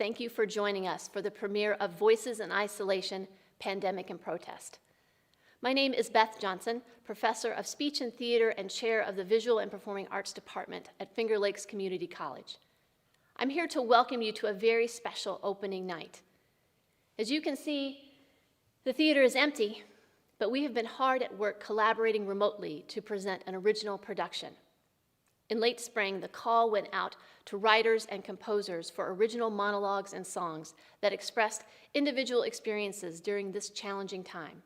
thank you for joining us for the premiere of Voices in Isolation, Pandemic and Protest. My name is Beth Johnson, Professor of Speech and Theater and Chair of the Visual and Performing Arts Department at Finger Lakes Community College. I'm here to welcome you to a very special opening night. As you can see, the theater is empty, but we have been hard at work collaborating remotely to present an original production. In late spring, the call went out to writers and composers for original monologues and songs that expressed individual experiences during this challenging time.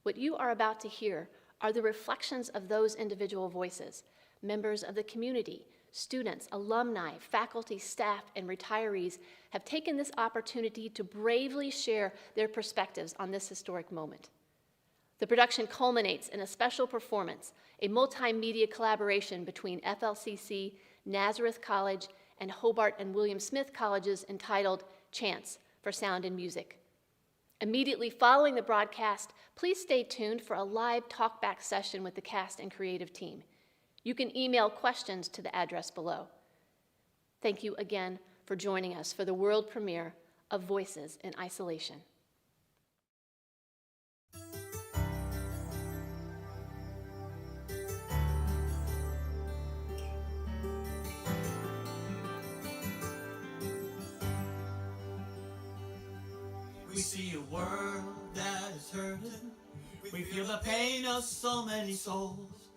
What you are about to hear are the reflections of those individual voices, members of the community, students, alumni, faculty, staff, and retirees have taken this opportunity to bravely share their perspectives on this historic moment. The production culminates in a special performance, a multimedia collaboration between FLCC, Nazareth College, and Hobart and William Smith Colleges entitled Chants for Sound and Music. Immediately following the broadcast, please stay tuned for a live talkback session with the cast and creative team. You can email questions to the address below. Thank you again for joining us for the world premiere of Voices in Isolation. We see a world that is hurting. We feel the pain of so many souls.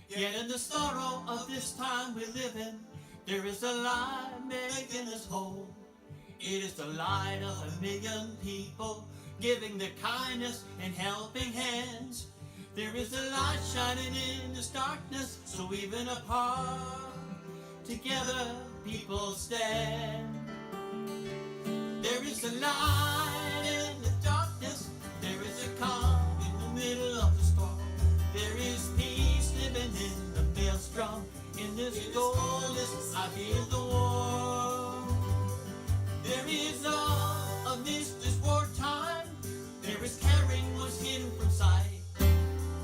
Yet in the sorrow of this time we live in, there is a light making us whole. It is the light of 1,000,000 people, giving their kindness and helping hands. There is a light shining in this darkness, so even apart, together people stand. There is a light in the darkness, there is a calm in the middle of the storm. There is peace living in the maelstrom. In this coldness, I feel the warmth. There is all amidst this wartime. There is carrying what's hidden from sight.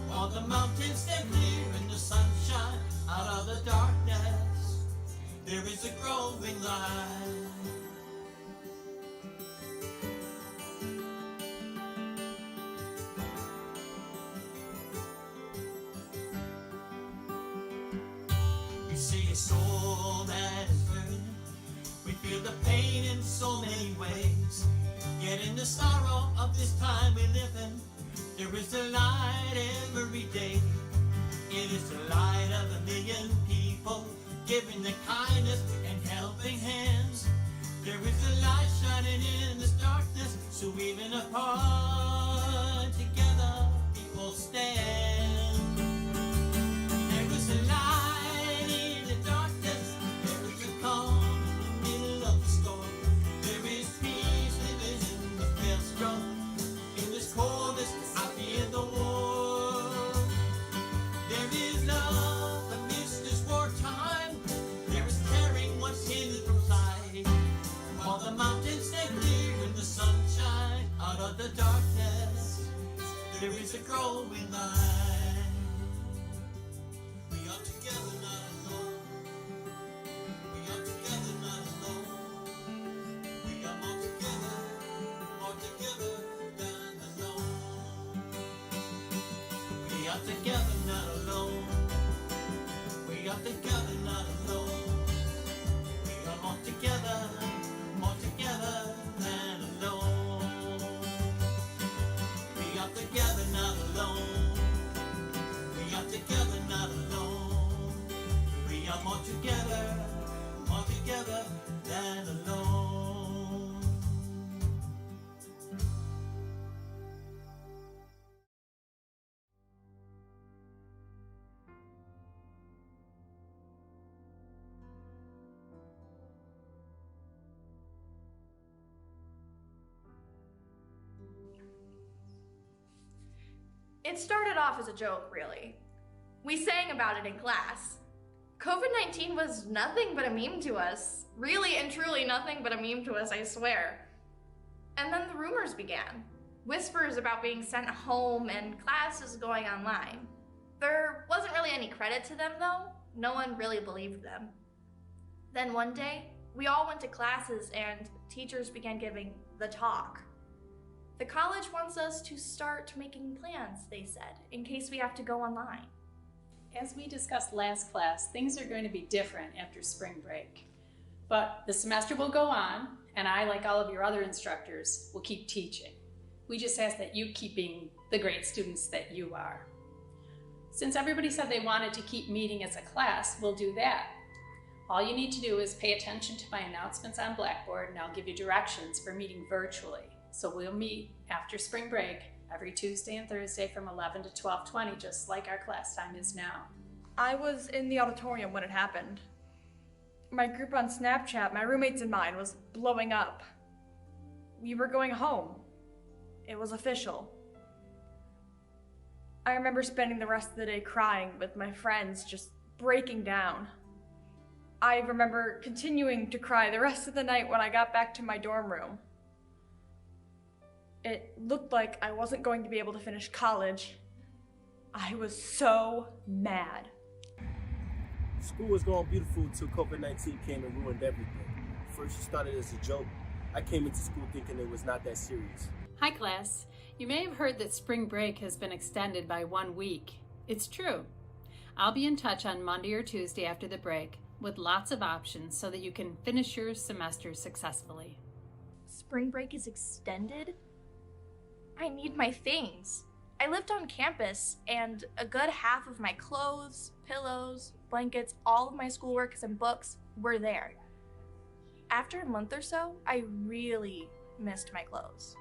While the mountains stay clear in the sunshine, out of the darkness, there is a growing light. See a soul that is burning. We feel the pain in so many ways. Yet in the sorrow of this time we live in, there is a light every day. It is the light of 1,000,000 people, giving the kindness and helping hands. There is a light shining in this darkness, so even apart, together people stand. There is a light. In this coldness, I feel the warmth. There is love amidst this wartime. There is caring what's hidden from sight. While the mountains stay clear in the sunshine, out of the darkness, there is a growing light. We are together, not alone. We are together, not alone. We are more together. Together than alone. We are together, not alone. We are together, not alone. We are more together than alone. We are together, not alone. We are together, not alone. We are more together than alone. It started off as a joke, really. We sang about it in class. COVID-19 was nothing but a meme to us. Really and truly nothing but a meme to us, I swear. And then the rumors began. Whispers about being sent home and classes going online. There wasn't really any credit to them though. No one really believed them. Then one day, we all went to classes and teachers began giving the talk. The college wants us to start making plans, they said, in case we have to go online. As we discussed last class, things are going to be different after spring break. But the semester will go on, and I, like all of your other instructors, will keep teaching. We just ask that you keep being the great students that you are. Since everybody said they wanted to keep meeting as a class, we'll do that. All you need to do is pay attention to my announcements on Blackboard, and I'll give you directions for meeting virtually. So we'll meet after spring break every Tuesday and Thursday from 11 to 12:20, just like our class time is now. I was in the auditorium when it happened. My group on Snapchat, my roommates and mine, was blowing up. We were going home. It was official. I remember spending the rest of the day crying with my friends, just breaking down. I remember continuing to cry the rest of the night when I got back to my dorm room. It looked like I wasn't going to be able to finish college. I was so mad. School was going beautiful until COVID-19 came and ruined everything. First it started as a joke. I came into school thinking it was not that serious. Hi class. You may have heard that spring break has been extended by 1 week. It's true. I'll be in touch on Monday or Tuesday after the break with lots of options so that you can finish your semester successfully. Spring break is extended? I need my things. I lived on campus, and a good half of my clothes, pillows, blankets, all of my schoolwork and books were there. After a month or so, I really missed my clothes.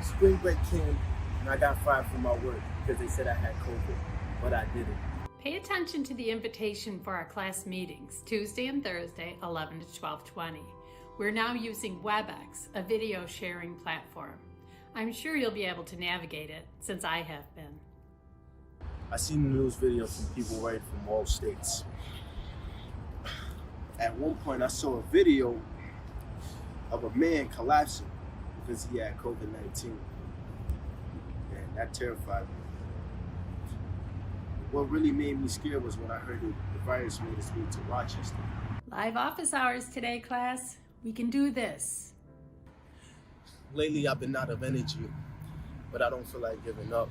Spring break came and I got fired from my work because they said I had COVID, but I didn't. Pay attention to the invitation for our class meetings, Tuesday and Thursday, 11 to 12:20. We're now using WebEx, a video sharing platform. I'm sure you'll be able to navigate it, since I have been. I seen the news videos from people right from all states. At one point I saw a video of a man collapsing because he had COVID-19. And that terrified me. What really made me scared was when I heard the virus made its way to Rochester. Live office hours today, class. We can do this. Lately I've been out of energy, but I don't feel like giving up.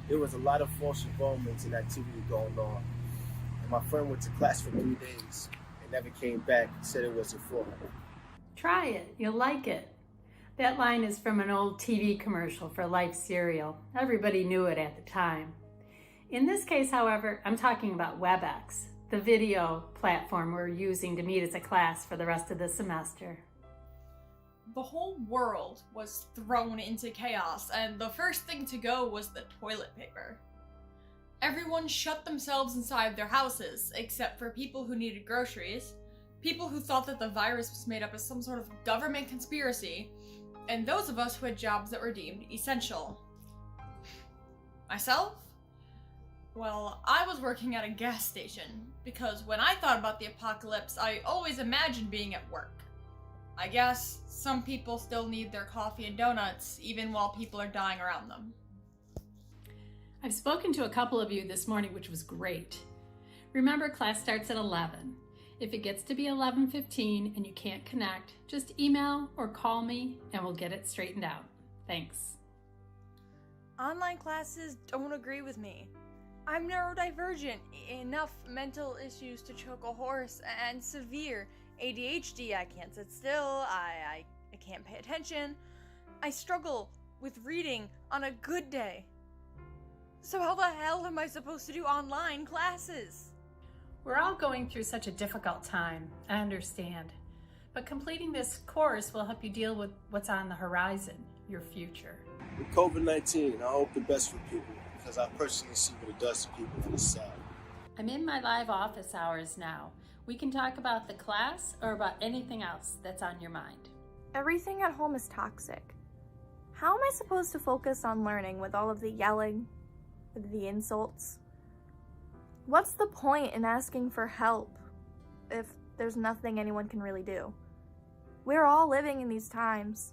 There was a lot of false involvements and activity going on. And my friend went to class for 3 days and never came back and said it wasn't for her. Try it. You'll like it. That line is from an old TV commercial for Life cereal. Everybody knew it at the time. In this case, however, I'm talking about WebEx, the video platform we're using to meet as a class for the rest of the semester. The whole world was thrown into chaos, and the first thing to go was the toilet paper. Everyone shut themselves inside their houses, except for people who needed groceries, people who thought that the virus was made up as some sort of government conspiracy, and those of us who had jobs that were deemed essential. Myself? Well, I was working at a gas station, because when I thought about the apocalypse, I always imagined being at work. I guess some people still need their coffee and donuts, even while people are dying around them. I've spoken to a couple of you this morning, which was great. Remember, class starts at 11. If it gets to be 11:15 and you can't connect, just email or call me and we'll get it straightened out. Thanks. Online classes don't agree with me. I'm neurodivergent, enough mental issues to choke a horse, and severe ADHD. I can't sit still, I can't pay attention. I struggle with reading on a good day. So how the hell am I supposed to do online classes? We're all going through such a difficult time, I understand. But completing this course will help you deal with what's on the horizon, your future. With COVID-19, I hope the best for people because I personally see what it does to people and it's sad. I'm in my live office hours now. We can talk about the class or about anything else that's on your mind. Everything at home is toxic. How am I supposed to focus on learning with all of the yelling, with the insults? What's the point in asking for help if there's nothing anyone can really do? We're all living in these times.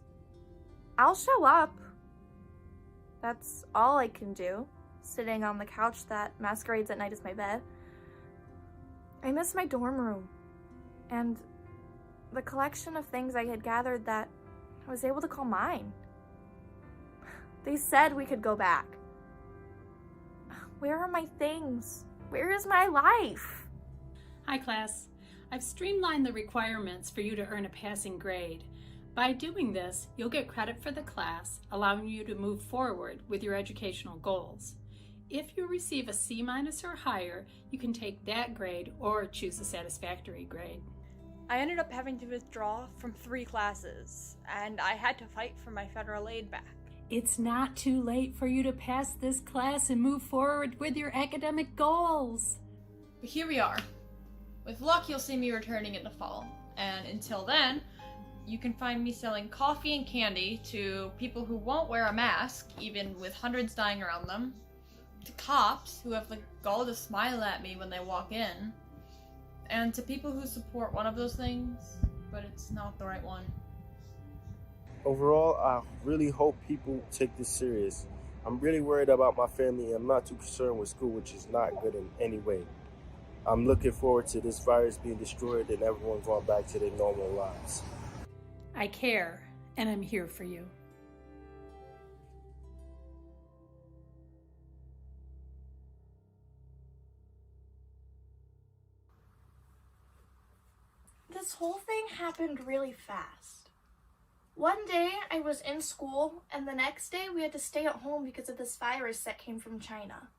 I'll show up. That's all I can do, sitting on the couch that masquerades at night as my bed. I miss my dorm room, and the collection of things I had gathered that I was able to call mine. They said we could go back. Where are my things? Where is my life? Hi, class. I've streamlined the requirements for you to earn a passing grade. By doing this, you'll get credit for the class, allowing you to move forward with your educational goals. If you receive a C- or higher, you can take that grade or choose a satisfactory grade. I ended up having to withdraw from 3 classes, and I had to fight for my federal aid back. It's not too late for you to pass this class and move forward with your academic goals. But here we are. With luck, you'll see me returning in the fall. And until then, you can find me selling coffee and candy to people who won't wear a mask, even with hundreds dying around them, to cops who have the gall to smile at me when they walk in, and to people who support one of those things, but it's not the right one. Overall, I really hope people take this serious. I'm really worried about my family and I'm not too concerned with school, which is not good in any way. I'm looking forward to this virus being destroyed and everyone going back to their normal lives. I care, and I'm here for you. This whole thing happened really fast. One day I was in school, and the next day we had to stay at home because of this virus that came from China.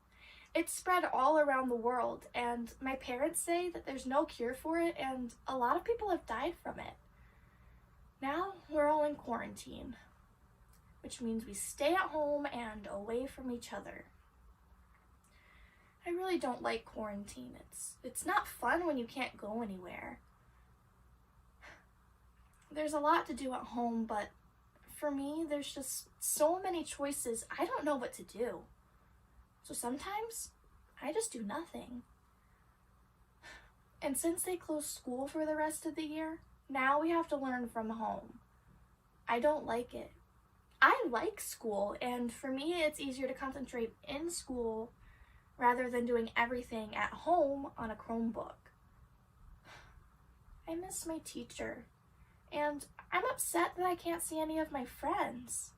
It's spread all around the world, and my parents say that there's no cure for it, and a lot of people have died from it. Now we're all in quarantine, which means we stay at home and away from each other. I really don't like quarantine. It's not fun when you can't go anywhere. There's a lot to do at home, but for me, there's just so many choices. I don't know what to do. So sometimes I just do nothing. And since they closed school for the rest of the year, now we have to learn from home. I don't like it. I like school, and for me, it's easier to concentrate in school rather than doing everything at home on a Chromebook. I miss my teacher. And I'm upset that I can't see any of my friends.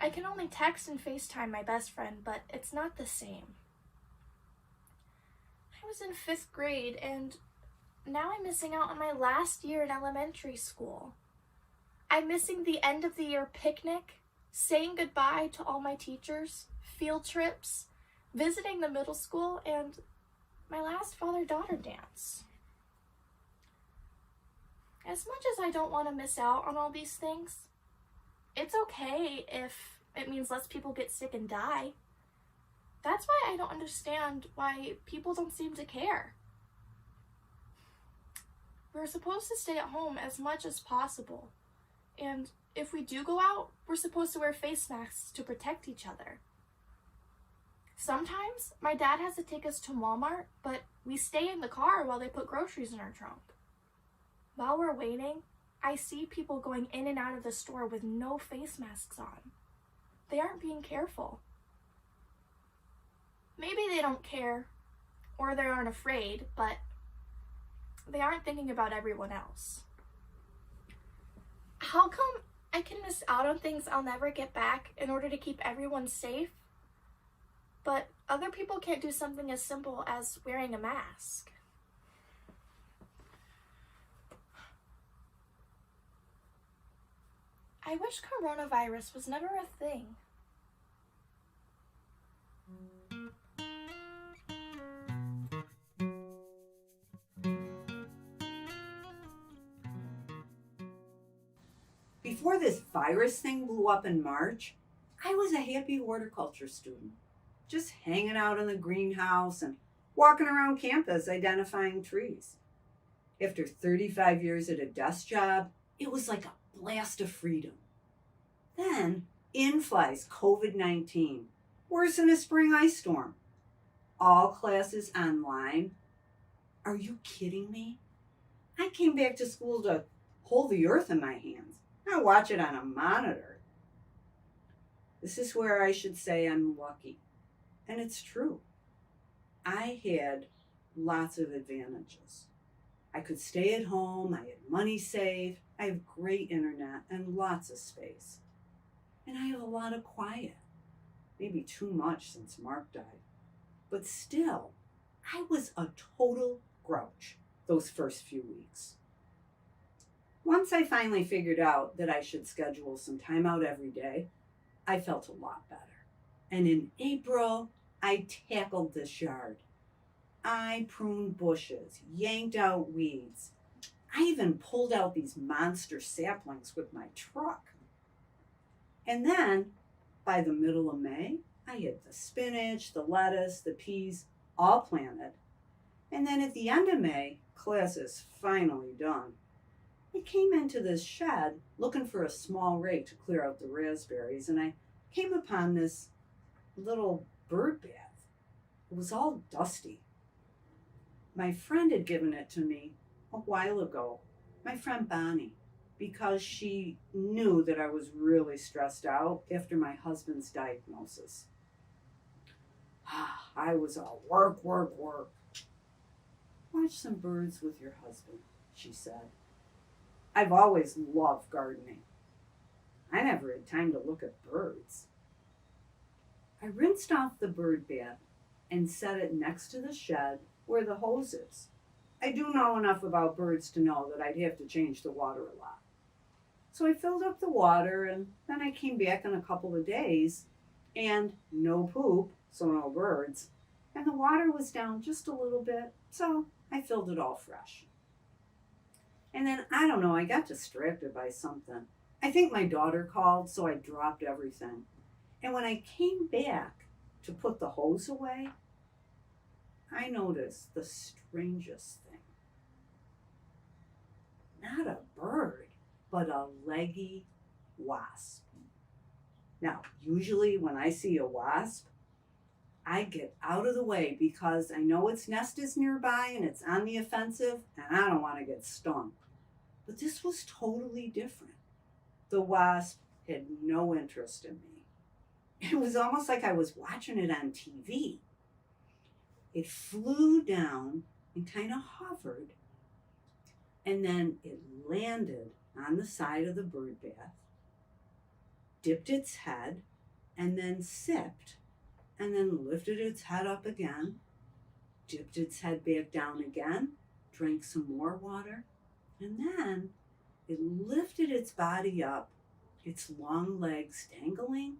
I can only text and FaceTime my best friend, but it's not the same. I was in 5th grade, and now I'm missing out on my last year in elementary school. I'm missing the end of the year picnic, saying goodbye to all my teachers, field trips, visiting the middle school, and my last father-daughter dance. As much as I don't want to miss out on all these things, it's okay if it means less people get sick and die. That's why I don't understand why people don't seem to care. We're supposed to stay at home as much as possible. And if we do go out, we're supposed to wear face masks to protect each other. Sometimes my dad has to take us to Walmart, but we stay in the car while they put groceries in our trunk. While we're waiting, I see people going in and out of the store with no face masks on. They aren't being careful. Maybe they don't care, or they aren't afraid, but they aren't thinking about everyone else. How come I can miss out on things I'll never get back in order to keep everyone safe, but other people can't do something as simple as wearing a mask? I wish coronavirus was never a thing. Before this virus thing blew up in March, I was a happy horticulture student, just hanging out in the greenhouse and walking around campus identifying trees. After 35 years at a desk job, it was like a blast of freedom. Then in flies COVID-19, worse than a spring ice storm. All classes online. Are you kidding me? I came back to school to hold the earth in my hands, not watch it on a monitor. This is where I should say I'm lucky. And it's true. I had lots of advantages. I could stay at home, I had money saved, I have great internet and lots of space. And I have a lot of quiet. Maybe too much since Mark died. But still, I was a total grouch those first few weeks. Once I finally figured out that I should schedule some time out every day, I felt a lot better. And in April, I tackled this yard. I pruned bushes, yanked out weeds. I even pulled out these monster saplings with my truck. And then, by the middle of May, I had the spinach, the lettuce, the peas, all planted. And then at the end of May, class is finally done. I came into this shed looking for a small rake to clear out the raspberries, and I came upon this little bird bath. It was all dusty. My friend had given it to me a while ago, my friend Bonnie, because she knew that I was really stressed out after my husband's diagnosis. I was all work. Watch some birds with your husband, she said. I've always loved gardening. I never had time to look at birds. I rinsed off the bird bath and set it next to the shed where the hose is. I do know enough about birds to know that I'd have to change the water a lot. So I filled up the water, and then I came back in a couple of days, and no poop, so no birds, and the water was down just a little bit, so I filled it all fresh. And then, I don't know, I got distracted by something. I think my daughter called, so I dropped everything. And when I came back to put the hose away, I noticed the strangest thing. Not a bird, but a leggy wasp. Now, usually when I see a wasp, I get out of the way because I know its nest is nearby and it's on the offensive and I don't want to get stung. But this was totally different. The wasp had no interest in me. It was almost like I was watching it on TV. It flew down and kind of hovered, and then it landed on the side of the bird bath, dipped its head, and then sipped, and then lifted its head up again, dipped its head back down again, drank some more water, and then it lifted its body up, its long legs dangling,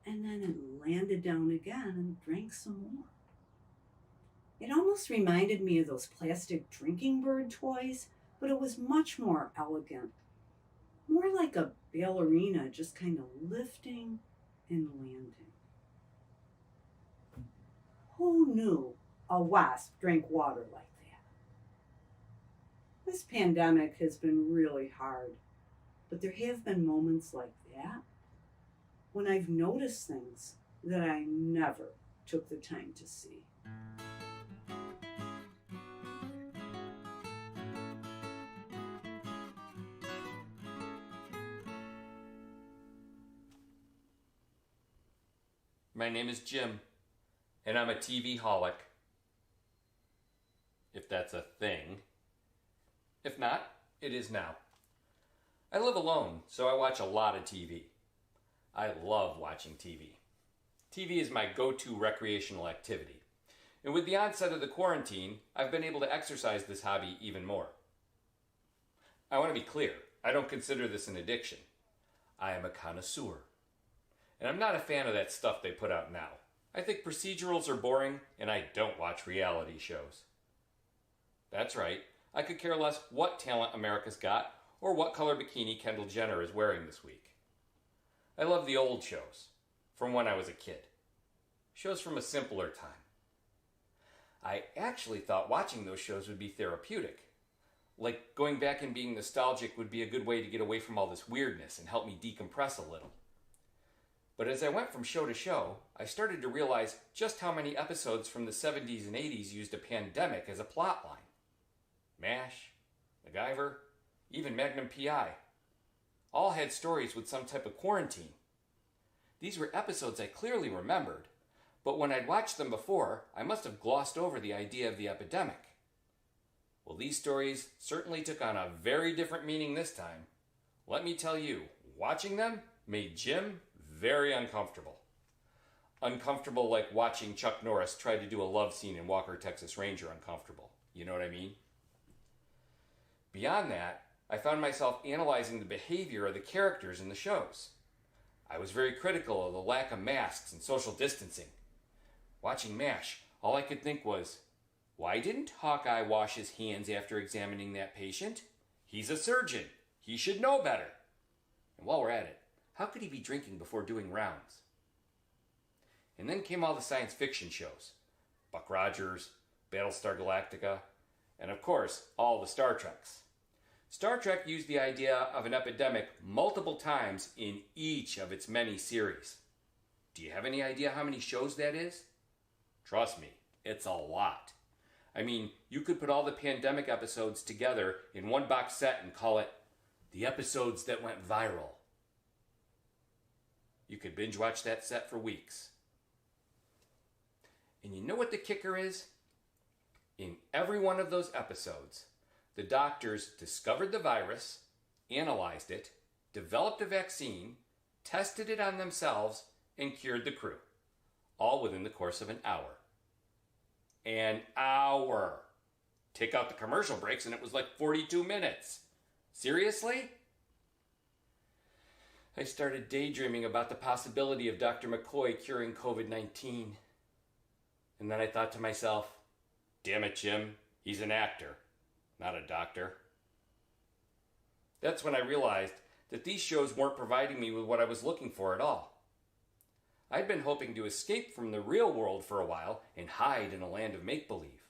and then it landed down again and drank some more. It almost reminded me of those plastic drinking bird toys, but it was much more elegant. More like a ballerina, just kind of lifting and landing. Who knew a wasp drank water like that? This pandemic has been really hard, but there have been moments like that when I've noticed things that I never took the time to see. My name is Jim, and I'm a TV-holic. If that's a thing. If not, it is now. I live alone, so I watch a lot of TV. I love watching TV. TV is my go-to recreational activity. And with the onset of the quarantine, I've been able to exercise this hobby even more. I want to be clear, I don't consider this an addiction. I am a connoisseur. And I'm not a fan of that stuff they put out now. I think procedurals are boring, and I don't watch reality shows. That's right, I could care less what talent America's got or what color bikini Kendall Jenner is wearing this week. I love the old shows, from when I was a kid. Shows from a simpler time. I actually thought watching those shows would be therapeutic. Like going back and being nostalgic would be a good way to get away from all this weirdness and help me decompress a little. But as I went from show to show, I started to realize just how many episodes from the 70s and 80s used a pandemic as a plot line. MASH, MacGyver, even Magnum P.I. All had stories with some type of quarantine. These were episodes I clearly remembered, but when I'd watched them before, I must have glossed over the idea of the epidemic. Well, these stories certainly took on a very different meaning this time. Let me tell you, watching them made Jim very uncomfortable. Uncomfortable like watching Chuck Norris try to do a love scene in Walker, Texas Ranger uncomfortable. You know what I mean? Beyond that, I found myself analyzing the behavior of the characters in the shows. I was very critical of the lack of masks and social distancing. Watching MASH, all I could think was, why didn't Hawkeye wash his hands after examining that patient? He's a surgeon. He should know better. And while we're at it, how could he be drinking before doing rounds? And then came all the science fiction shows. Buck Rogers, Battlestar Galactica, and of course, all the Star Treks. Star Trek used the idea of an epidemic multiple times in each of its many series. Do you have any idea how many shows that is? Trust me, it's a lot. I mean, you could put all the pandemic episodes together in one box set and call it the episodes that went viral. You could binge watch that set for weeks. And you know what the kicker is? In every one of those episodes, the doctors discovered the virus, analyzed it, developed a vaccine, tested it on themselves, and cured the crew. All within the course of an hour. An hour! Take out the commercial breaks and it was like 42 minutes. Seriously? I started daydreaming about the possibility of Dr. McCoy curing COVID-19. And then I thought to myself, damn it, Jim, he's an actor, not a doctor. That's when I realized that these shows weren't providing me with what I was looking for at all. I'd been hoping to escape from the real world for a while and hide in a land of make-believe.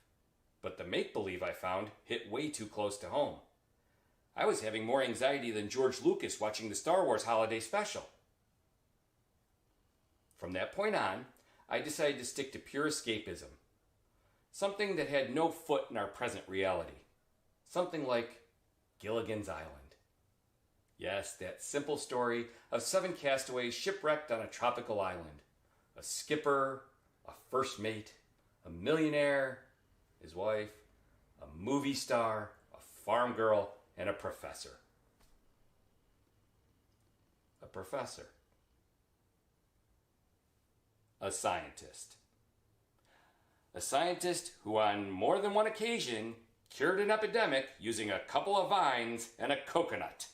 But the make-believe I found hit way too close to home. I was having more anxiety than George Lucas watching the Star Wars holiday special. From that point on, I decided to stick to pure escapism. Something that had no foot in our present reality. Something like Gilligan's Island. Yes, that simple story of 7 castaways shipwrecked on a tropical island. A skipper, a first mate, a millionaire, his wife, a movie star, a farm girl, and a professor. A professor. A scientist. A scientist who on more than one occasion cured an epidemic using a couple of vines and a coconut.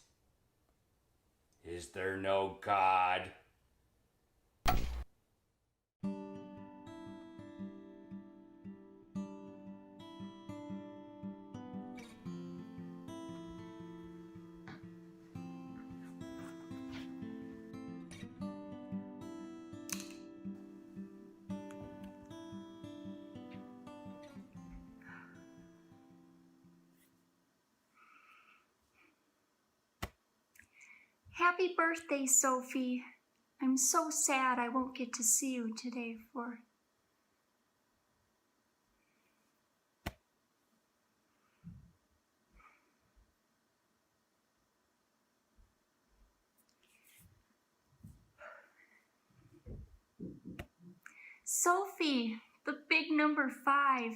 Is there no God? Happy birthday, Sophie. I'm so sad I won't get to see you today for... Sophie, the big number 5.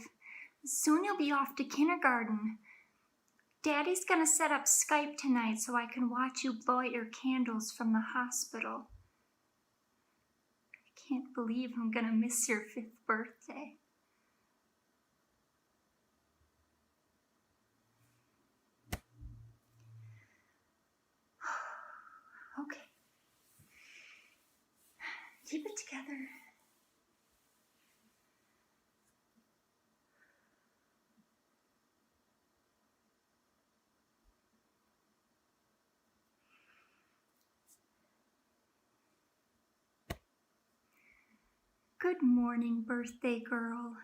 Soon you'll be off to kindergarten. Daddy's gonna set up Skype tonight so I can watch you blow out your candles from the hospital. I can't believe I'm gonna miss your 5th birthday. Okay. Keep it together. Good morning, birthday girl.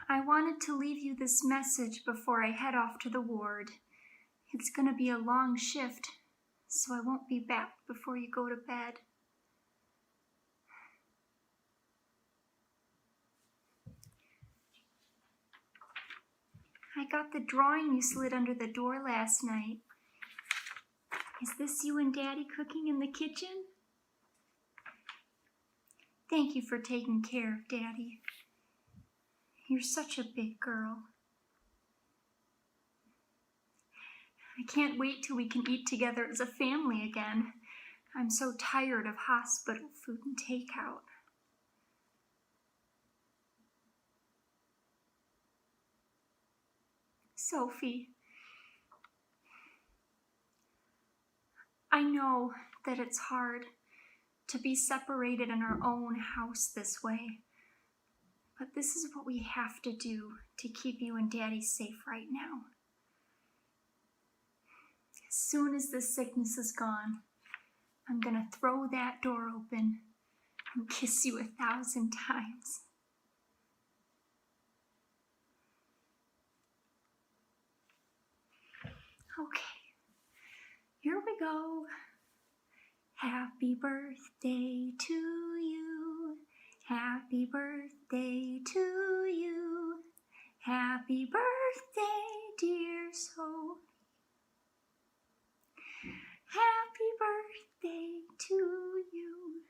I wanted to leave you this message before I head off to the ward. It's gonna be a long shift, so I won't be back before you go to bed. I got the drawing you slid under the door last night. Is this you and Daddy cooking in the kitchen? Thank you for taking care of Daddy. You're such a big girl. I can't wait till we can eat together as a family again. I'm so tired of hospital food and takeout. Sophie, I know that it's hard to be separated in our own house this way, but this is what we have to do to keep you and Daddy safe right now. As soon as this sickness is gone, I'm gonna throw that door open and kiss you 1,000 times. Okay, here we go. Happy birthday to you. Happy birthday to you. Happy birthday, dear Sophie. Happy birthday to you.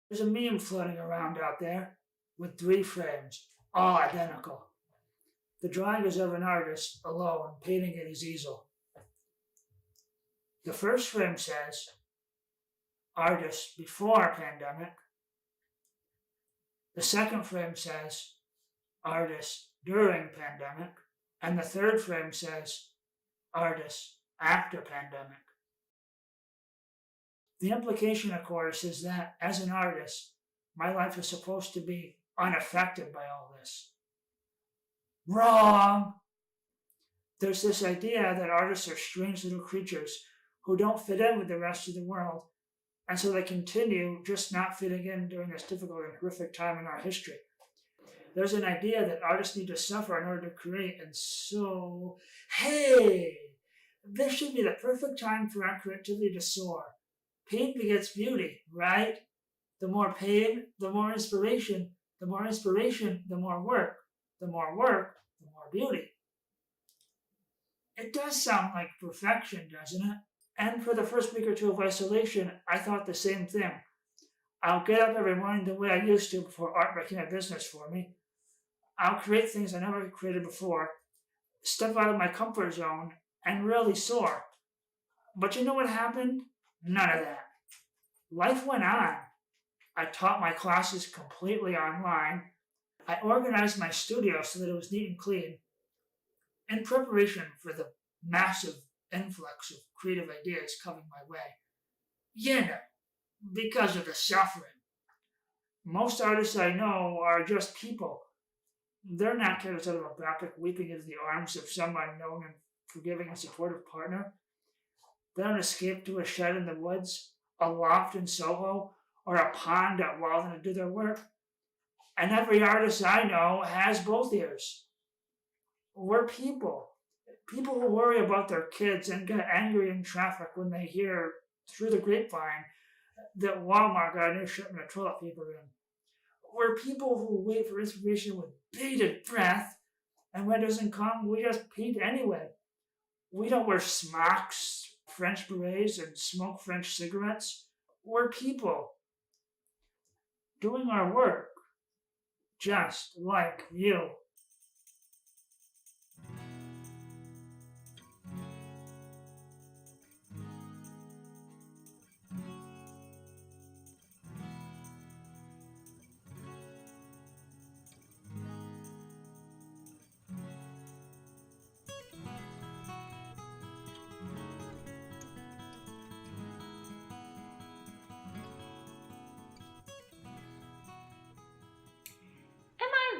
There's a meme floating around out there with 3 frames, all identical. The drawing is of an artist alone, painting at his easel. The first frame says, artist before pandemic. The second frame says, artist during pandemic. And the third frame says, artist after pandemic. The implication, of course, is that as an artist, my life is supposed to be unaffected by all this. Wrong! There's this idea that artists are strange little creatures who don't fit in with the rest of the world, and so they continue just not fitting in during this difficult and horrific time in our history. There's an idea that artists need to suffer in order to create, and so, hey, this should be the perfect time for our creativity to soar. Pain begets beauty, right? The more pain, the more inspiration. The more inspiration, the more work. The more work, the more beauty. It does sound like perfection, doesn't it? And for the first week or two of isolation, I thought the same thing. I'll get up every morning the way I used to before art became a business for me. I'll create things I never created before, step out of my comfort zone, and really soar. But you know what happened? None of that. Life went on. I taught my classes completely online. I organized my studio so that it was neat and clean in preparation for the massive influx of creative ideas coming my way. You know, because of the suffering. Most artists I know are just people. They're not characters out of a biopic weeping into the arms of some unknown and forgiving and supportive partner. They don't escape to a shed in the woods, a loft in Soho, or a pond at Walden to do their work. And every artist I know has both ears. We're people. People who worry about their kids and get angry in traffic when they hear through the grapevine that Walmart got a new shipment of toilet paper in. We're people who wait for inspiration with bated breath, and when it doesn't come, we just paint anyway. We don't wear smocks, French berets, and smoke French cigarettes. We're people doing our work, just like you.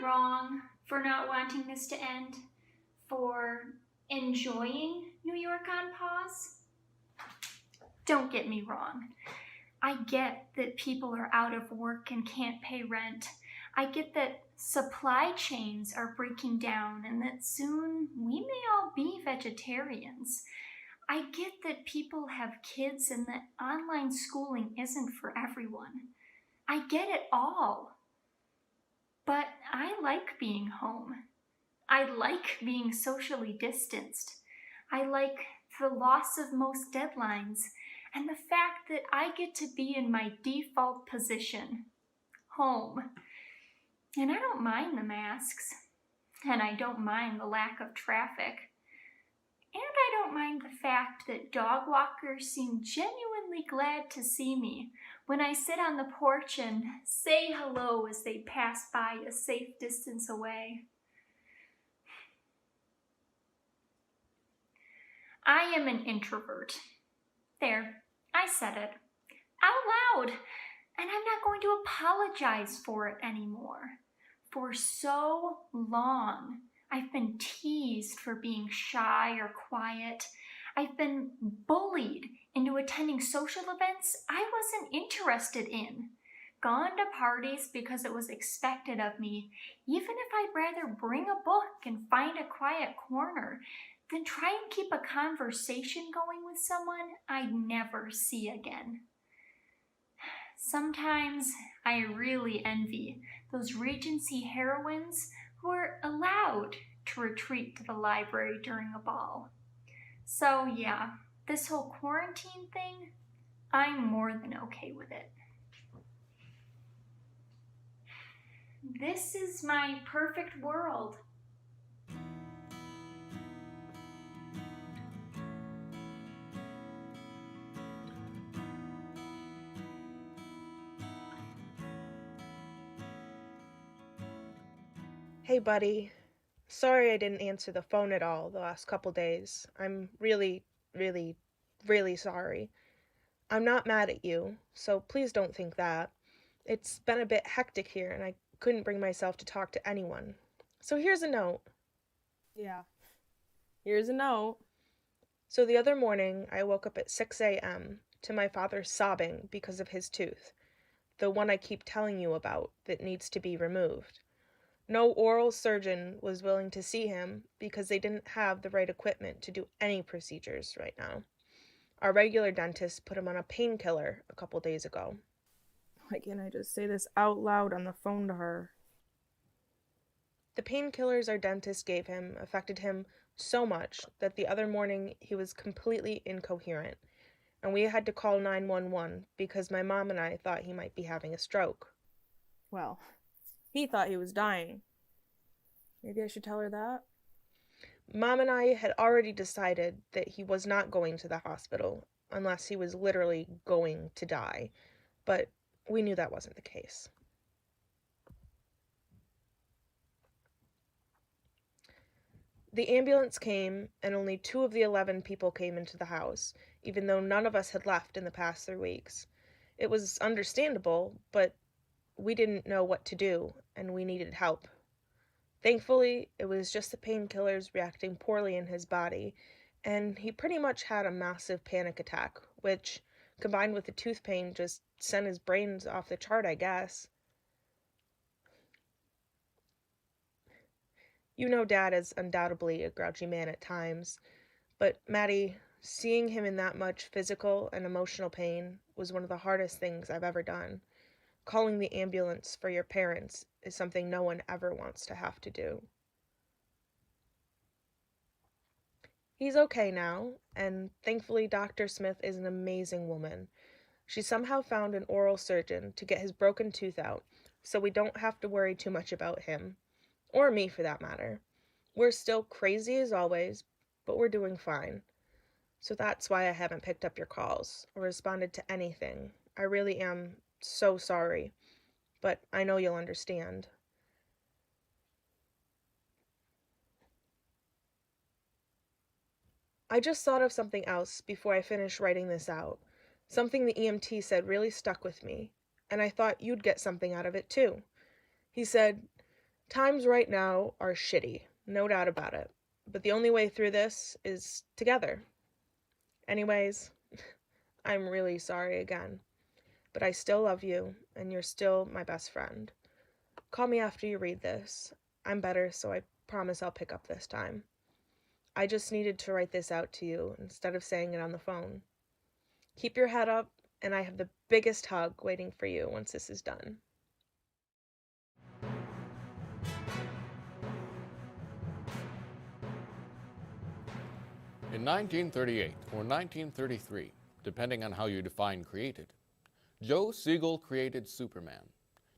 wrong for not wanting this to end? For enjoying New York on pause? Don't get me wrong. I get that people are out of work and can't pay rent. I get that supply chains are breaking down and that soon we may all be vegetarians. I get that people have kids and that online schooling isn't for everyone. I get it all. But I like being home. I like being socially distanced. I like the loss of most deadlines and the fact that I get to be in my default position, home. And I don't mind the masks, and I don't mind the lack of traffic. And I don't mind the fact that dog walkers seem genuinely glad to see me when I sit on the porch and say hello as they pass by a safe distance away. I am an introvert. There, I said it. Out loud. And I'm not going to apologize for it anymore. For so long, I've been teased for being shy or quiet. I've been bullied into attending social events I wasn't interested in. Gone to parties because it was expected of me, even if I'd rather bring a book and find a quiet corner than try and keep a conversation going with someone I'd never see again. Sometimes I really envy those Regency heroines who are allowed to retreat to the library during a ball. So yeah, this whole quarantine thing, I'm more than okay with it. This is my perfect world. Hey, buddy. Sorry I didn't answer the phone at all the last couple days. I'm really, really, really sorry. I'm not mad at you, so please don't think that. It's been a bit hectic here, and I couldn't bring myself to talk to anyone. So here's a note. Yeah. Here's a note. So the other morning, I woke up at 6 a.m. to my father sobbing because of his tooth, the one I keep telling you about that needs to be removed. No oral surgeon was willing to see him because they didn't have the right equipment to do any procedures right now. Our regular dentist put him on a painkiller a couple days ago. Why can't I just say this out loud on the phone to her? The painkillers our dentist gave him affected him so much that the other morning he was completely incoherent, and we had to call 911 because my mom and I thought he might be having a stroke. Well, he thought he was dying. Maybe I should tell her that? Mom and I had already decided that he was not going to the hospital unless he was literally going to die, but we knew that wasn't the case. The ambulance came, and only 2 of the 11 people came into the house, even though none of us had left in the past 3 weeks. It was understandable, but we didn't know what to do, and we needed help. Thankfully, it was just the painkillers reacting poorly in his body, and he pretty much had a massive panic attack, which, combined with the tooth pain, just sent his brains off the chart, I guess. You know Dad is undoubtedly a grouchy man at times, but Maddie, seeing him in that much physical and emotional pain was one of the hardest things I've ever done. Calling the ambulance for your parents is something no one ever wants to have to do. He's okay now, and thankfully Dr. Smith is an amazing woman. She somehow found an oral surgeon to get his broken tooth out, so we don't have to worry too much about him. Or me, for that matter. We're still crazy as always, but we're doing fine. So that's why I haven't picked up your calls or responded to anything. I really am so sorry, but I know you'll understand. I just thought of something else before I finished writing this out. Something the EMT said really stuck with me, and I thought you'd get something out of it too. He said, Times right now are shitty, no doubt about it. But the only way through this is together. Anyways, I'm really sorry again. But I still love you, and you're still my best friend. Call me after you read this. I'm better, so I promise I'll pick up this time. I just needed to write this out to you instead of saying it on the phone. Keep your head up, and I have the biggest hug waiting for you once this is done. In 1938 or 1933, depending on how you define created, Joe Siegel created Superman.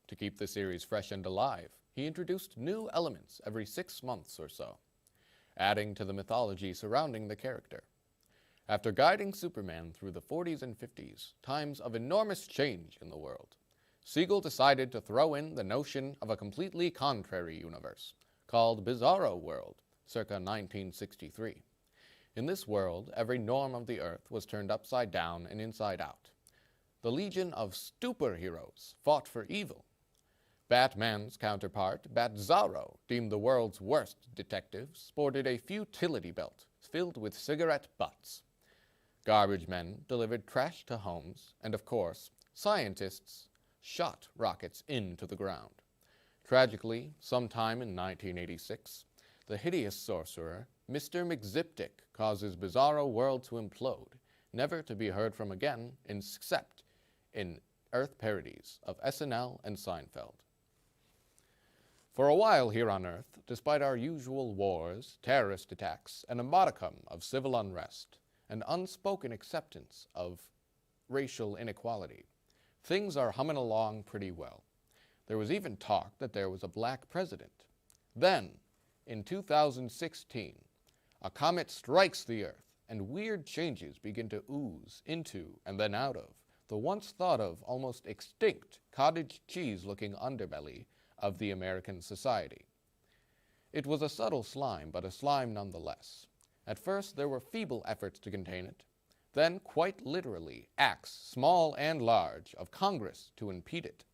To keep the series fresh and alive, he introduced new elements every 6 months or so, adding to the mythology surrounding the character. After guiding Superman through the 40s and 50s, times of enormous change in the world, Siegel decided to throw in the notion of a completely contrary universe, called Bizarro World, circa 1963. In this world, every norm of the Earth was turned upside down and inside out. The legion of superheroes fought for evil. Batman's counterpart, Bat-Zarro, deemed the world's worst detective, sported a futility belt filled with cigarette butts. Garbage men delivered trash to homes, and of course, scientists shot rockets into the ground. Tragically, sometime in 1986, the hideous sorcerer, Mr. McZiptic, causes Bizarro World to implode, never to be heard from again except in Earth parodies of SNL and Seinfeld. For a while here on Earth, despite our usual wars, terrorist attacks, and a modicum of civil unrest, and unspoken acceptance of racial inequality, things are humming along pretty well. There was even talk that there was a black president. Then, in 2016, a comet strikes the Earth, and weird changes begin to ooze into and then out of the once thought of almost extinct cottage cheese-looking underbelly of the American society. It was a subtle slime, but a slime nonetheless. At first, there were feeble efforts to contain it. Then, quite literally, acts, small and large, of Congress to impede it.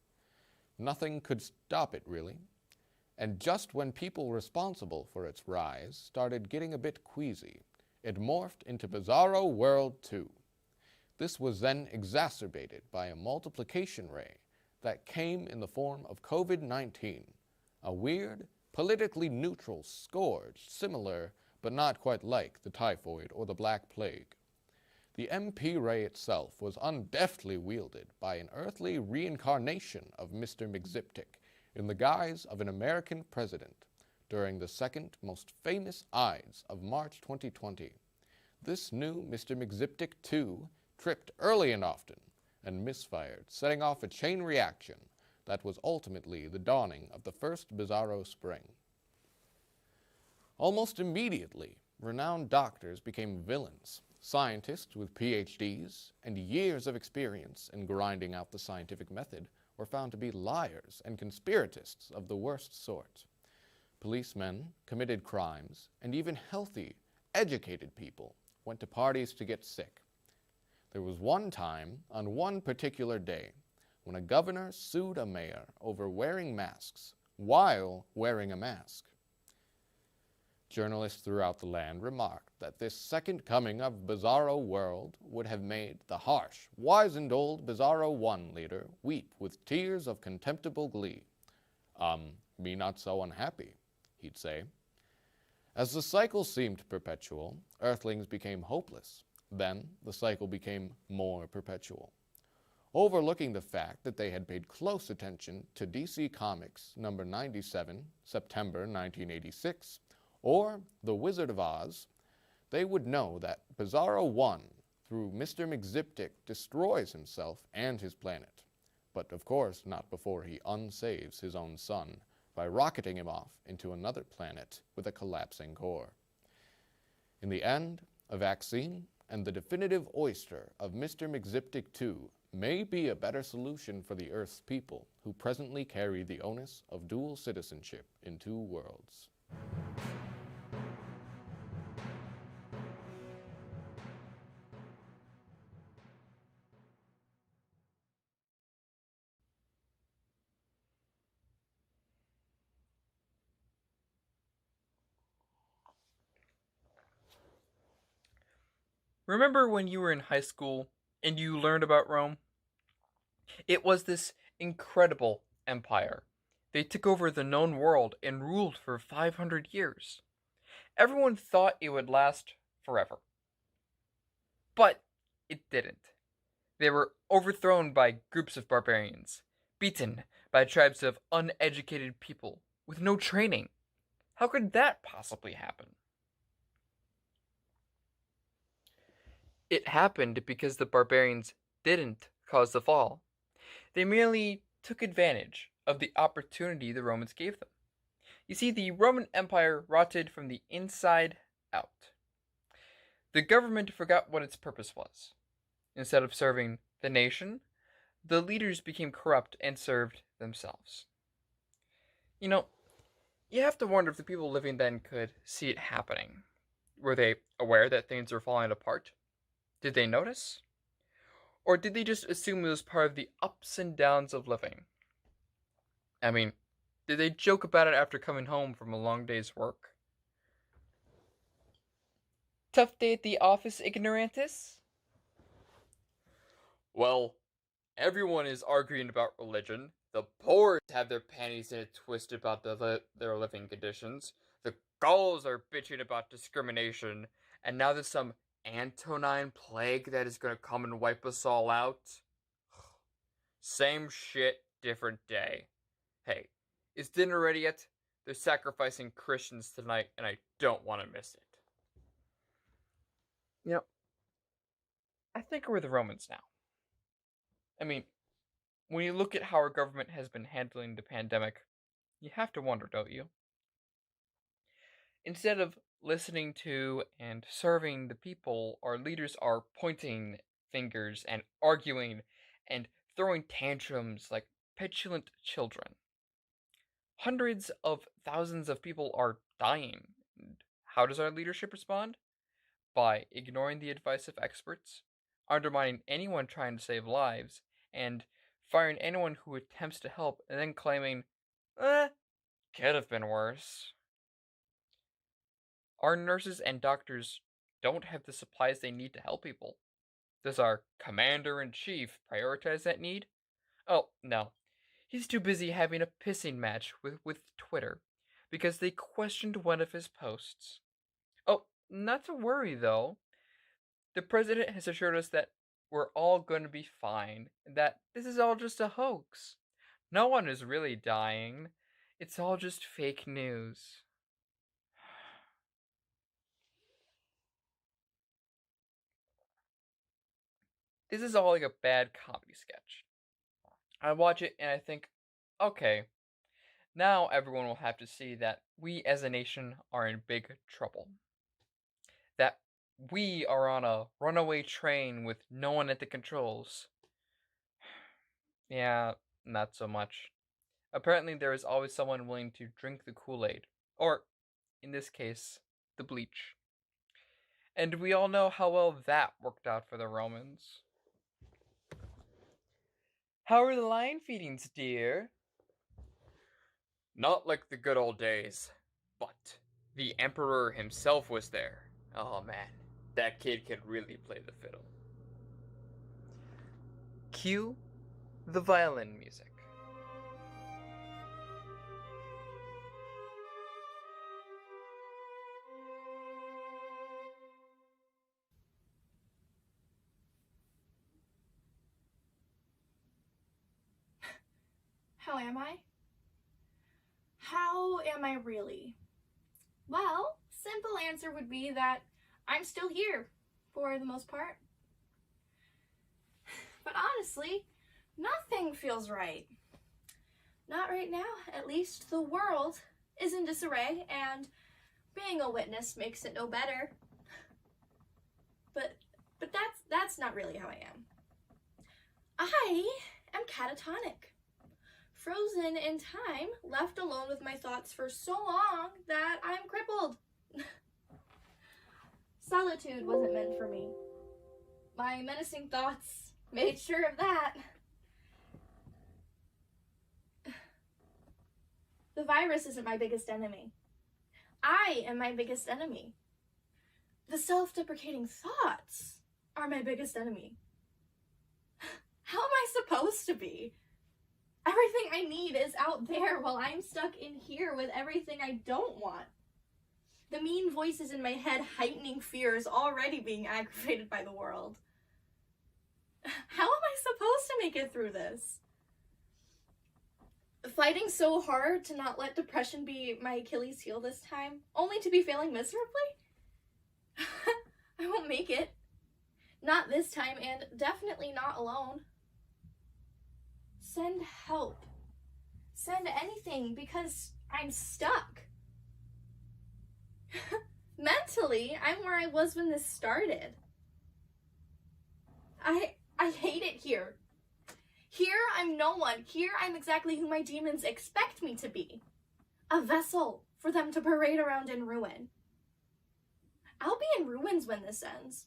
Nothing could stop it, really. And just when people responsible for its rise started getting a bit queasy, it morphed into Bizarro World 2. This was then exacerbated by a multiplication ray that came in the form of COVID-19, a weird, politically neutral scourge similar but not quite like the typhoid or the Black Plague. The MP ray itself was undeftly wielded by an earthly reincarnation of Mr. McZiptic in the guise of an American president during the second most famous Ides of March 2020. This new Mr. McZiptic 2 tripped early and often and misfired, setting off a chain reaction that was ultimately the dawning of the first Bizarro spring. Almost immediately, renowned doctors became villains. Scientists with PhDs and years of experience in grinding out the scientific method were found to be liars and conspiratists of the worst sort. Policemen committed crimes, and even healthy, educated people went to parties to get sick. There was one time, on one particular day, when a governor sued a mayor over wearing masks while wearing a mask. Journalists throughout the land remarked that this second coming of Bizarro World would have made the harsh, wizened old Bizarro 1 leader weep with tears of contemptible glee. Me not so unhappy, he'd say. As the cycle seemed perpetual, Earthlings became hopeless. Then the cycle became more perpetual. Overlooking the fact that they had paid close attention to DC Comics number 97, September 1986, or The Wizard of Oz, they would know that Bizarro 1, through Mr. McZiptic, destroys himself and his planet. But of course not before he unsaves his own son by rocketing him off into another planet with a collapsing core. In the end, a vaccine and the definitive oyster of Mr. McZiptic 2 may be a better solution for the Earth's people who presently carry the onus of dual citizenship in two worlds. Remember when you were in high school and you learned about Rome? It was this incredible empire. They took over the known world and ruled for 500 years. Everyone thought it would last forever. But it didn't. They were overthrown by groups of barbarians, beaten by tribes of uneducated people with no training. How could that possibly happen? It happened because the barbarians didn't cause the fall. They merely took advantage of the opportunity the Romans gave them. You see, the Roman Empire rotted from the inside out. The government forgot what its purpose was. Instead of serving the nation, the leaders became corrupt and served themselves. You know, you have to wonder if the people living then could see it happening. Were they aware that things were falling apart? Did they notice? Or did they just assume it was part of the ups and downs of living? I mean, did they joke about it after coming home from a long day's work? Tough day at the office, ignorantus? Well, everyone is arguing about religion. The poor have their panties in a twist about their living conditions. The Gauls are bitching about discrimination. And now there's some Antonine plague that is going to come and wipe us all out. Same shit, different day. Hey, is dinner ready yet? They're sacrificing Christians tonight, and I don't want to miss it. You know, I think we're the Romans now. I mean, when you look at how our government has been handling the pandemic, you have to wonder, don't you? Instead of listening to and serving the people, our leaders are pointing fingers and arguing and throwing tantrums like petulant children. Hundreds of thousands of people are dying. How does our leadership respond? By ignoring the advice of experts, undermining anyone trying to save lives, and firing anyone who attempts to help, and then claiming, could have been worse. Our nurses and doctors don't have the supplies they need to help people. Does our commander-in-chief prioritize that need? Oh, no. He's too busy having a pissing match with Twitter, because they questioned one of his posts. Oh, not to worry, though. The president has assured us that we're all going to be fine, and that this is all just a hoax. No one is really dying. It's all just fake news. This is all like a bad comedy sketch. I watch it and I think, okay, now everyone will have to see that we as a nation are in big trouble. That we are on a runaway train with no one at the controls. Yeah, not so much. Apparently there is always someone willing to drink the Kool-Aid. Or, in this case, the bleach. And we all know how well that worked out for the Romans. How are the lion feedings, dear? Not like the good old days, but the Emperor himself was there. Oh man, that kid could really play the fiddle. Cue the violin music. How am I? How am I really? Well, simple answer would be that I'm still here, for the most part. But honestly, nothing feels right. Not right now, at least. The world is in disarray, and being a witness makes it no better. But that's not really how I am. I am catatonic. Frozen in time, left alone with my thoughts for so long that I'm crippled. Solitude wasn't meant for me. My menacing thoughts made sure of that. The virus isn't my biggest enemy. I am my biggest enemy. The self-deprecating thoughts are my biggest enemy. How am I supposed to be? Everything I need is out there while I'm stuck in here with everything I don't want. The mean voices in my head heightening fears already being aggravated by the world. How am I supposed to make it through this? Fighting so hard to not let depression be my Achilles heel this time, only to be failing miserably? I won't make it. Not this time, and definitely not alone. Send help. Send anything, because I'm stuck. Mentally, I'm where I was when this started. I hate it here. Here, I'm no one. Here, I'm exactly who my demons expect me to be. A vessel for them to parade around and ruin. I'll be in ruins when this ends.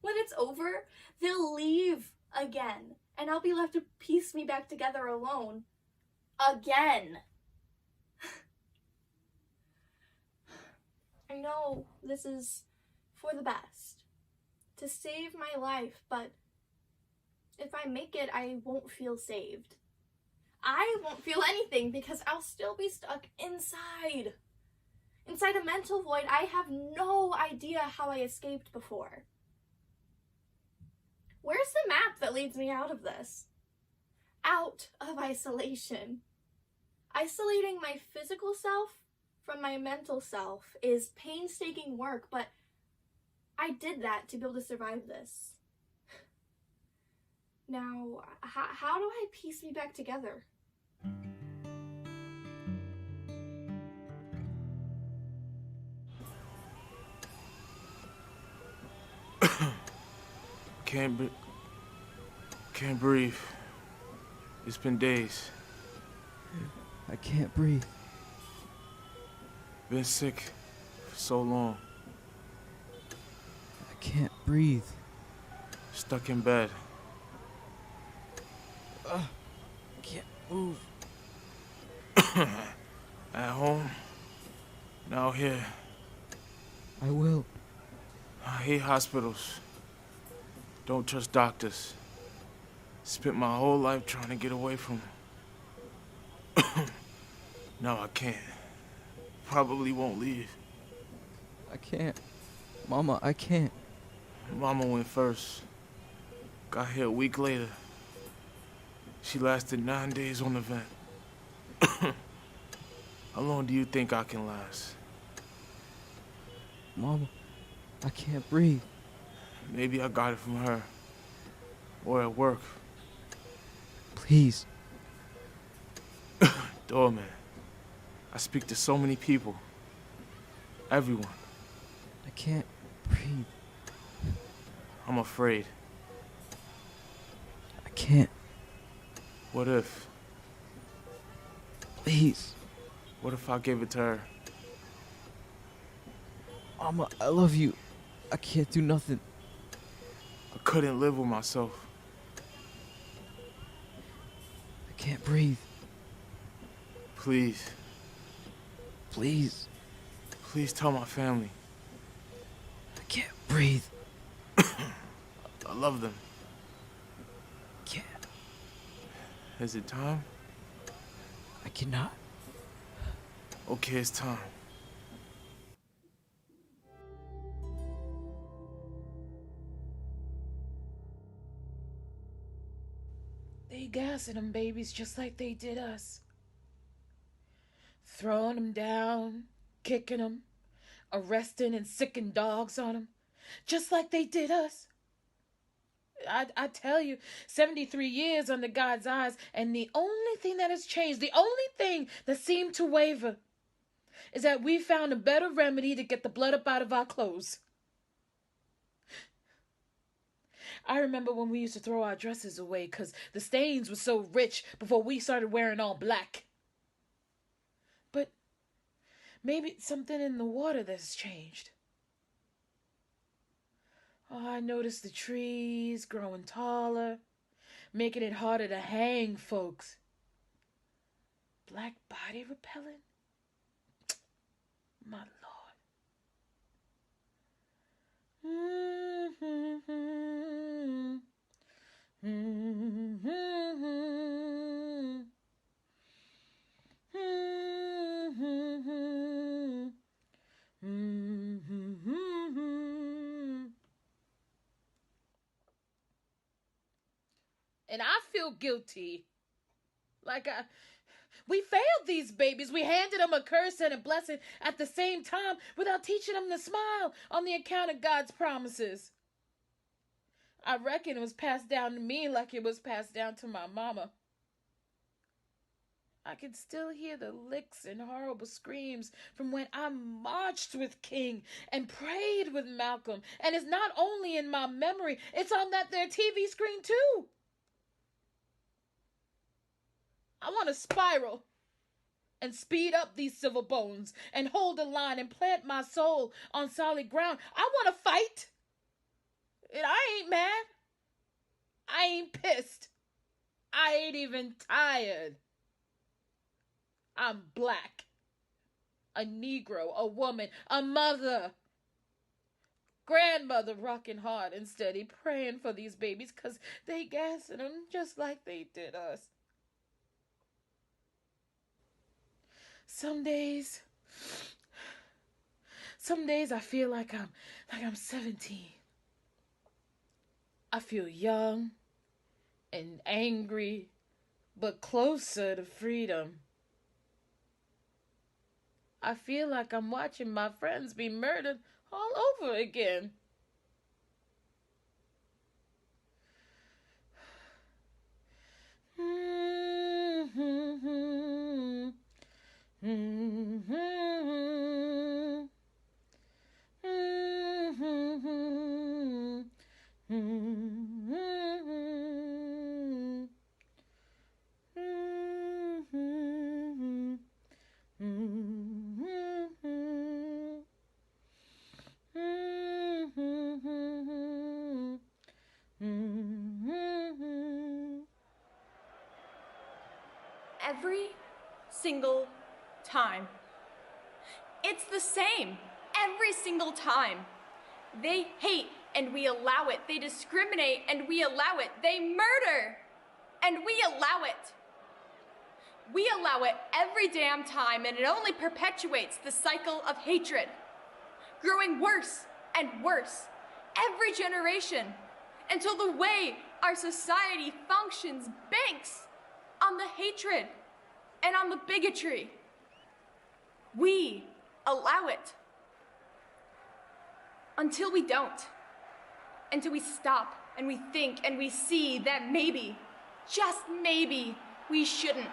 When it's over, they'll leave again, and I'll be left to piece me back together alone. Again. I know this is for the best, to save my life, but if I make it, I won't feel saved. I won't feel anything because I'll still be stuck inside. Inside a mental void I have no idea how I escaped before. Where's the map that leads me out of this? Out of isolation. Isolating my physical self from my mental self is painstaking work, but I did that to be able to survive this. Now, how do I piece me back together? Can't breathe. It's been days. I can't breathe. Been sick for so long. I can't breathe. Stuck in bed. Can't move. At home. Now here. I will. I hate hospitals. Don't trust doctors. Spent my whole life trying to get away from them. No, I can't. Probably won't leave. I can't. Mama, I can't. Mama went first. Got here a week later. She lasted 9 days on the vent. How long do you think I can last? Mama, I can't breathe. Maybe I got it from her. Or at work. Please. Doorman. I speak to so many people. Everyone. I can't breathe. I'm afraid. I can't. What if? Please. What if I gave it to her? Mama, I love you. I can't do nothing. I couldn't live with myself. I can't breathe. Please. Please. Please tell my family. I can't breathe. I love them. Can't. Is it time? I cannot. Okay, it's time. They gassing them babies just like they did us. Throwing them down, kicking them, arresting and sicking dogs on them, just like they did us. I tell you, 73 years under God's eyes, and the only thing that has changed, the only thing that seemed to waver, is that we found a better remedy to get the blood up out of our clothes. I remember when we used to throw our dresses away because the stains were so rich before we started wearing all black. But maybe it's something in the water that's changed. Oh, I noticed the trees growing taller, making it harder to hang folks. Black body repellent? My Lord. And I feel guilty. We failed these babies. We handed them a curse and a blessing at the same time without teaching them to smile on the account of God's promises. I reckon it was passed down to me like it was passed down to my mama. I can still hear the licks and horrible screams from when I marched with King and prayed with Malcolm. And it's not only in my memory, it's on that there TV screen too. I want to spiral and speed up these civil bones and hold a line and plant my soul on solid ground. I want to fight. And I ain't mad. I ain't pissed. I ain't even tired. I'm black. A Negro, a woman, a mother. Grandmother rocking hard and steady, praying for these babies because they gassing them just like they did us. Some days I feel like I'm 17. I feel young and angry, but closer to freedom. I feel like I'm watching my friends be murdered all over again. Every single time. It's the same every single time. They hate and we allow it. They discriminate and we allow it. They murder and we allow it. We allow it every damn time, and it only perpetuates the cycle of hatred, growing worse and worse every generation until the way our society functions banks on the hatred and on the bigotry. We allow it until we don't, until we stop and we think and we see that maybe, just maybe, we shouldn't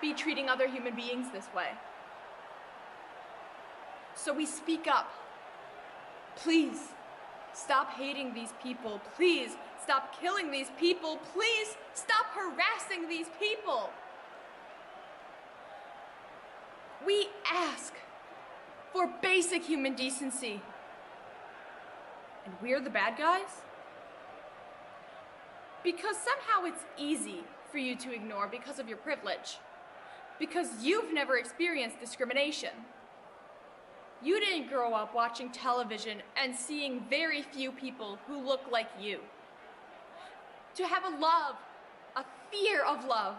be treating other human beings this way. So we speak up. Please stop hating these people. Please stop killing these people. Please stop harassing these people. We ask for basic human decency. And we're the bad guys? Because somehow it's easy for you to ignore because of your privilege. Because you've never experienced discrimination. You didn't grow up watching television and seeing very few people who look like you. To have a love, a fear of love,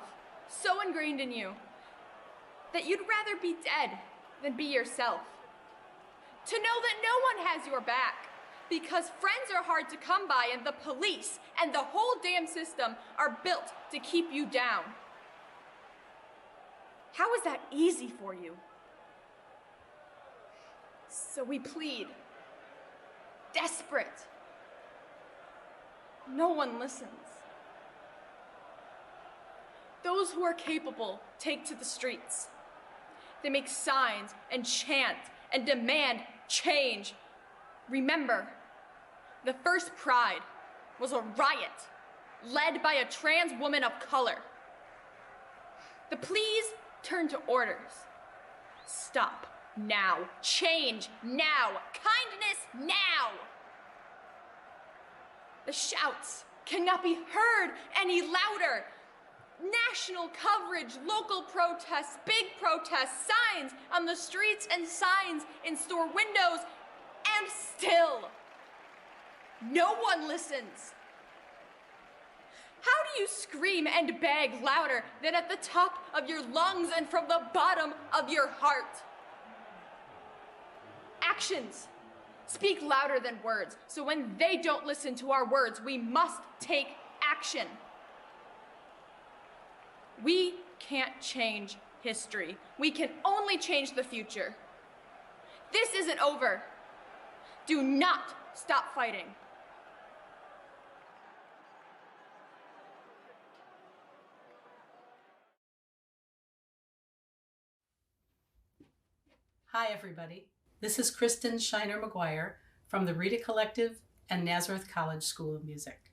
so ingrained in you that you'd rather be dead than be yourself. To know that no one has your back because friends are hard to come by and the police and the whole damn system are built to keep you down. How is that easy for you? So we plead, desperate. No one listens. Those who are capable take to the streets. They make signs and chant and demand change. Remember, the first Pride was a riot led by a trans woman of color. The pleas turn to orders. Stop now. Change now. Kindness now. The shouts cannot be heard any louder. National coverage, local protests, big protests, signs on the streets and signs in store windows, and still, no one listens. How do you scream and beg louder than at the top of your lungs and from the bottom of your heart? Actions speak louder than words, so when they don't listen to our words, we must take action. We can't change history. We can only change the future. This isn't over. Do not stop fighting. Hi, everybody. This is Kristen Shiner McGuire from the Rita Collective and Nazareth College School of Music.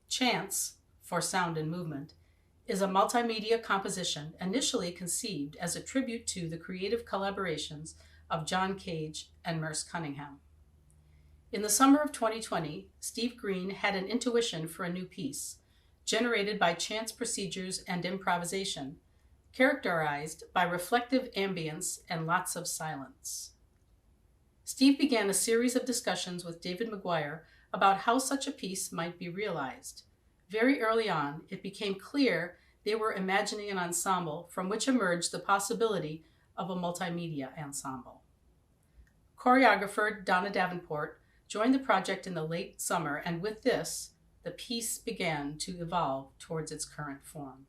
Chants, for Sound and Movement, is a multimedia composition initially conceived as a tribute to the creative collaborations of John Cage and Merce Cunningham. In the summer of 2020, Steve Green had an intuition for a new piece, generated by chants procedures and improvisation, characterized by reflective ambience and lots of silence. Steve began a series of discussions with David McGuire about how such a piece might be realized. Very early on, it became clear they were imagining an ensemble from which emerged the possibility of a multimedia ensemble. Choreographer Donna Davenport joined the project in the late summer, and with this, the piece began to evolve towards its current form.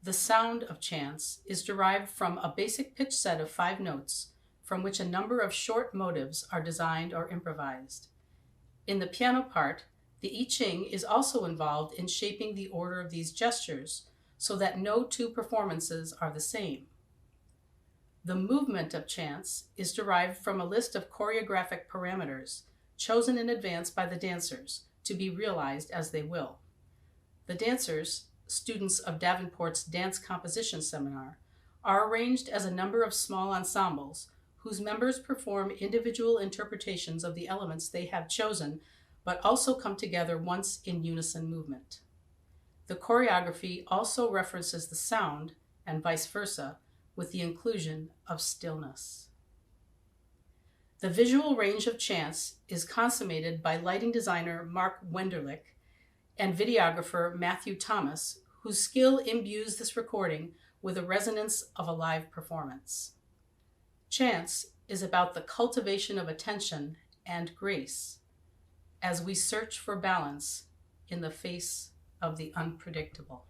The sound of chants is derived from a basic pitch set of 5 notes from which a number of short motives are designed or improvised. In the piano part, the I Ching is also involved in shaping the order of these gestures so that no 2 performances are the same. The movement of chants is derived from a list of choreographic parameters chosen in advance by the dancers to be realized as they will. The dancers, students of Davenport's dance composition seminar, are arranged as a number of small ensembles whose members perform individual interpretations of the elements they have chosen, but also come together once in unison movement. The choreography also references the sound, and vice versa, with the inclusion of stillness. The visual range of chants is consummated by lighting designer Mark Wenderlich and videographer Matthew Thomas, whose skill imbues this recording with a resonance of a live performance. Chants is about the cultivation of attention and grace as we search for balance in the face of the unpredictable.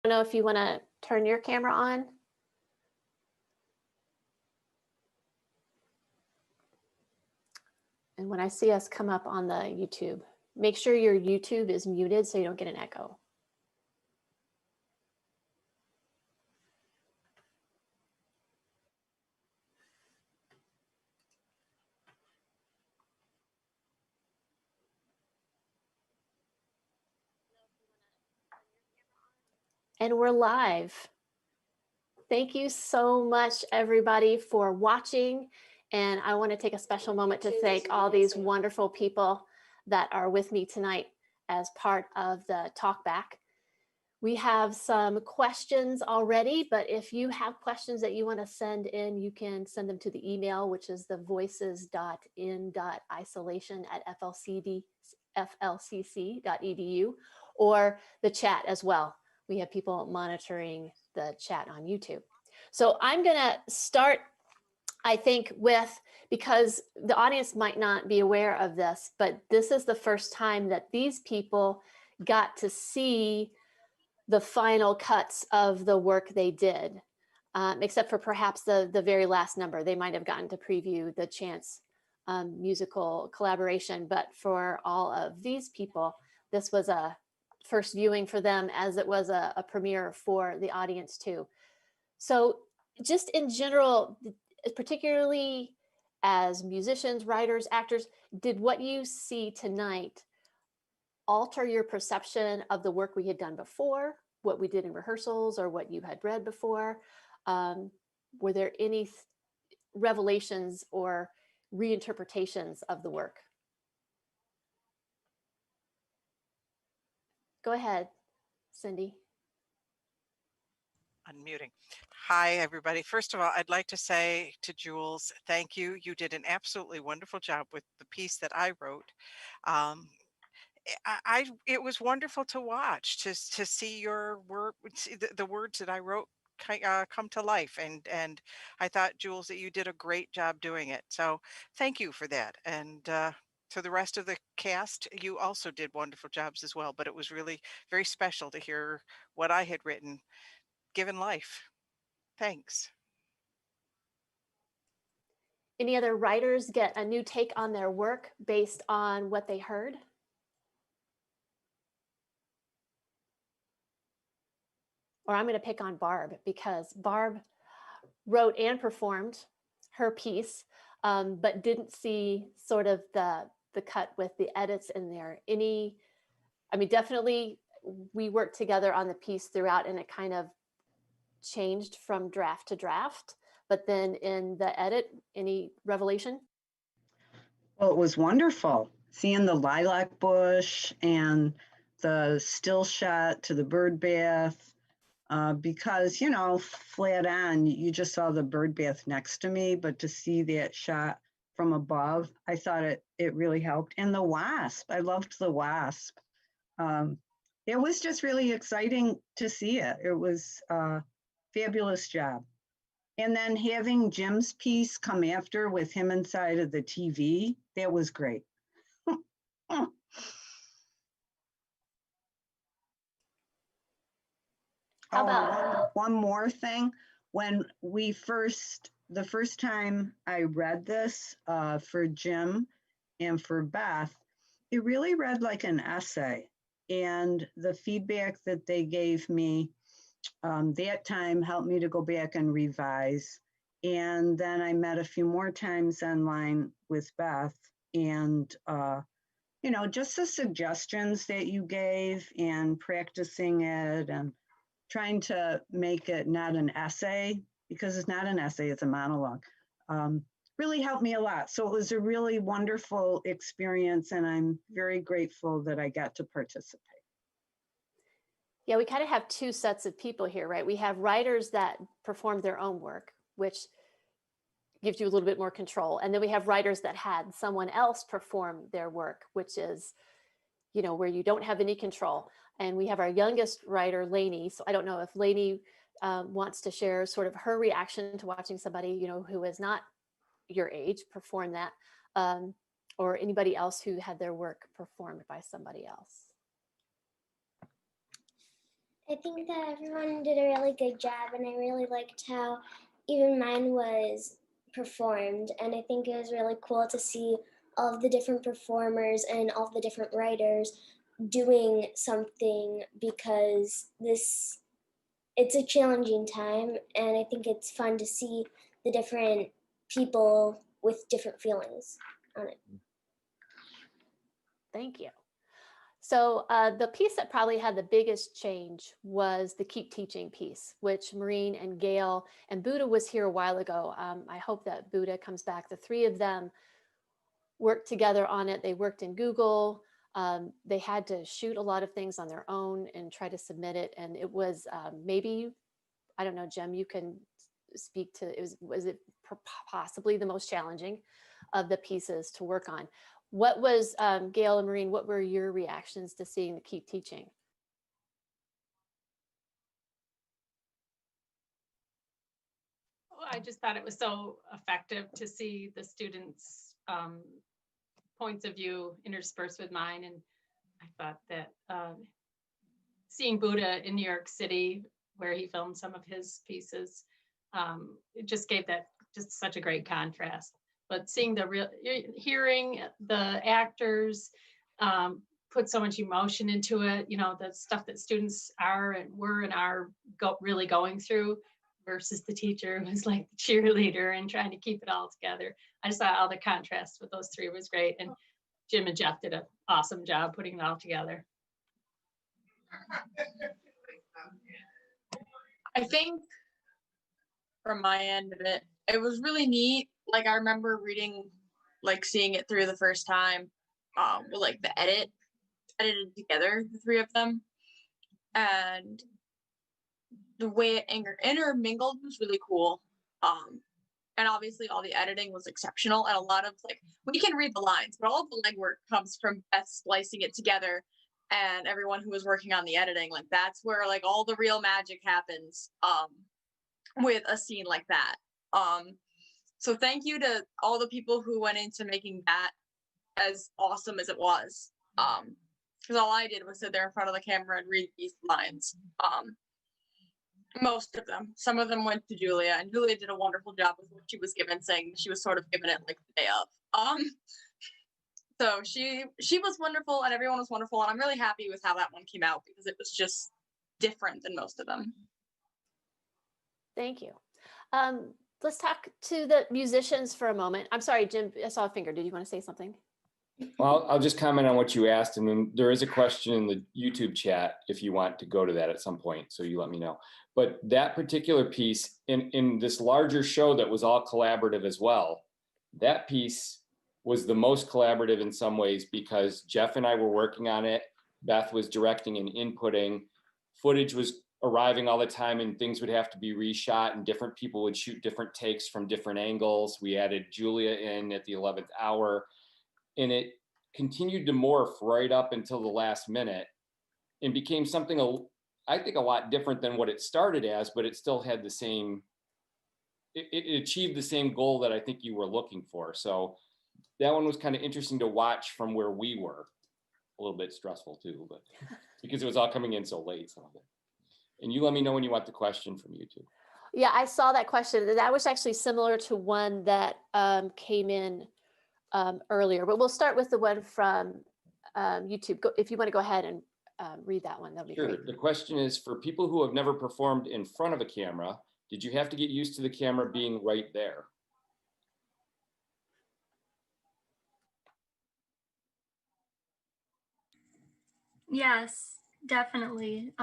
I don't know if you want to turn your camera on. And when I see us come up on the YouTube, make sure your YouTube is muted so you don't get an echo. And we're live. Thank you so much, everybody, for watching. And I want to take a special moment to thank all these wonderful people that are with me tonight as part of the talkback. We have some questions already, but if you have questions that you want to send in, you can send them to the email, which is the voices.in.isolation@flcc.edu, or the chat as well. We have people monitoring the chat on YouTube. So I'm going to start, I think, with, because the audience might not be aware of this, but this is the first time that these people got to see the final cuts of the work they did, except for perhaps the very last number. They might have gotten to preview the Chance musical collaboration, but for all of these people, this was a first viewing for them, as it was a premiere for the audience too. So just in general, particularly as musicians, writers, actors, did what you see tonight alter your perception of the work we had done before, what we did in rehearsals, or what you had read before? Were there any revelations or reinterpretations of the work? Go ahead, Cindy. Unmuting. Hi, everybody. First of all, I'd like to say to Jules, thank you. You did an absolutely wonderful job with the piece that I wrote. It was wonderful to watch, to see your work, see the words that I wrote come to life, and I thought, Jules, that you did a great job doing it. So thank you for that. And to the rest of the cast, you also did wonderful jobs as well. But it was really very special to hear what I had written given life. Thanks. Any other writers get a new take on their work based on what they heard? Or I'm going to pick on Barb, because Barb wrote and performed her piece, but didn't see sort of the cut with the edits in there. Definitely we worked together on the piece throughout, and it kind of changed from draft to draft. But then in the edit, any revelation? Well, it was wonderful seeing the lilac bush and the still shot to the bird bath, because, flat on, you just saw the bird bath next to me, but to see that shot from above, I thought it really helped. And the wasp, I loved the wasp. It was just really exciting to see it. It was a fabulous job. And then having Jim's piece come after with him inside of the TV, that was great. How about one more thing? When the first time I read this for Jim and for Beth, it really read like an essay. And the feedback that they gave me that time helped me to go back and revise. And then I met a few more times online with Beth, and just the suggestions that you gave and practicing it and trying to make it not an essay, because it's not an essay, it's a monologue, really helped me a lot. So it was a really wonderful experience, and I'm very grateful that I got to participate. Yeah, we kind of have two sets of people here, right? We have writers that performed their own work, which gives you a little bit more control. And then we have writers that had someone else perform their work, which is, where you don't have any control. And we have our youngest writer, Lainey. So I don't know if Lainey wants to share sort of her reaction to watching somebody, who is not your age perform that, or anybody else who had their work performed by somebody else. I think that everyone did a really good job, and I really liked how even mine was performed. And I think it was really cool to see all of the different performers and all of the different writers doing something, because it's a challenging time, and I think it's fun to see the different people with different feelings on it. Thank you. So the piece that probably had the biggest change was the keep teaching piece, which Maureen and Gayle and Buddha was here a while ago. I hope that Buddha comes back. The three of them worked together on it. They worked in Google. They had to shoot a lot of things on their own and try to submit it. And it was maybe, I don't know, Jem, you can speak to, was it possibly the most challenging of the pieces to work on? What was, Gayle and Maureen, what were your reactions to seeing the keep teaching? I just thought it was so effective to see the students' points of view interspersed with mine. And I thought that seeing Buddha in New York City, where he filmed some of his pieces, it just gave that just such a great contrast. But seeing hearing the actors put so much emotion into it, you know, the stuff that students are and were and are really going through, versus the teacher who's like the cheerleader and trying to keep it all together. I just thought all the contrast with those three was great. And Jim and Jeff did an awesome job putting it all together. I think from my end of it, it was really neat. Like I remember reading, like seeing it through the first time, with like the edited together, the three of them. And the way it intermingled was really cool. And obviously all the editing was exceptional. And a lot of like, we can read the lines, but all of the legwork comes from Beth splicing it together and everyone who was working on the editing. Like that's where like all the real magic happens with a scene like that. So thank you to all the people who went into making that as awesome as it was. Because all I did was sit there in front of the camera and read these lines. Most of them. Some of them went to Julia, and Julia did a wonderful job with what she was given, saying she was sort of given it like the day of. So she was wonderful, and everyone was wonderful, and I'm really happy with how that one came out because it was just different than most of them. Thank you. Let's talk to the musicians for a moment. I'm sorry, Jim, I saw a finger. Did you want to say something? Well, I'll just comment on what you asked, and then there is a question in the YouTube chat if you want to go to that at some point, so you let me know. But that particular piece in this larger show that was all collaborative as well, that piece was the most collaborative in some ways because Jeff and I were working on it. Beth was directing and inputting. Footage was arriving all the time and things would have to be reshot and different people would shoot different takes from different angles. We added Julia in at the 11th hour. And it continued to morph right up until the last minute and became something, I think, a lot different than what it started as, but it still had the same, it achieved the same goal that I think you were looking for. So that one was kind of interesting to watch from where we were. A little bit stressful too, but because it was all coming in so late, some of it. And you let me know when you want the question from YouTube. Yeah, I saw that question. That was actually similar to one that came in earlier, but we'll start with the one from YouTube. If you want to go ahead and read that one, that'll be great. The question is, for people who have never performed in front of a camera, did you have to get used to the camera being right there? Yes, definitely.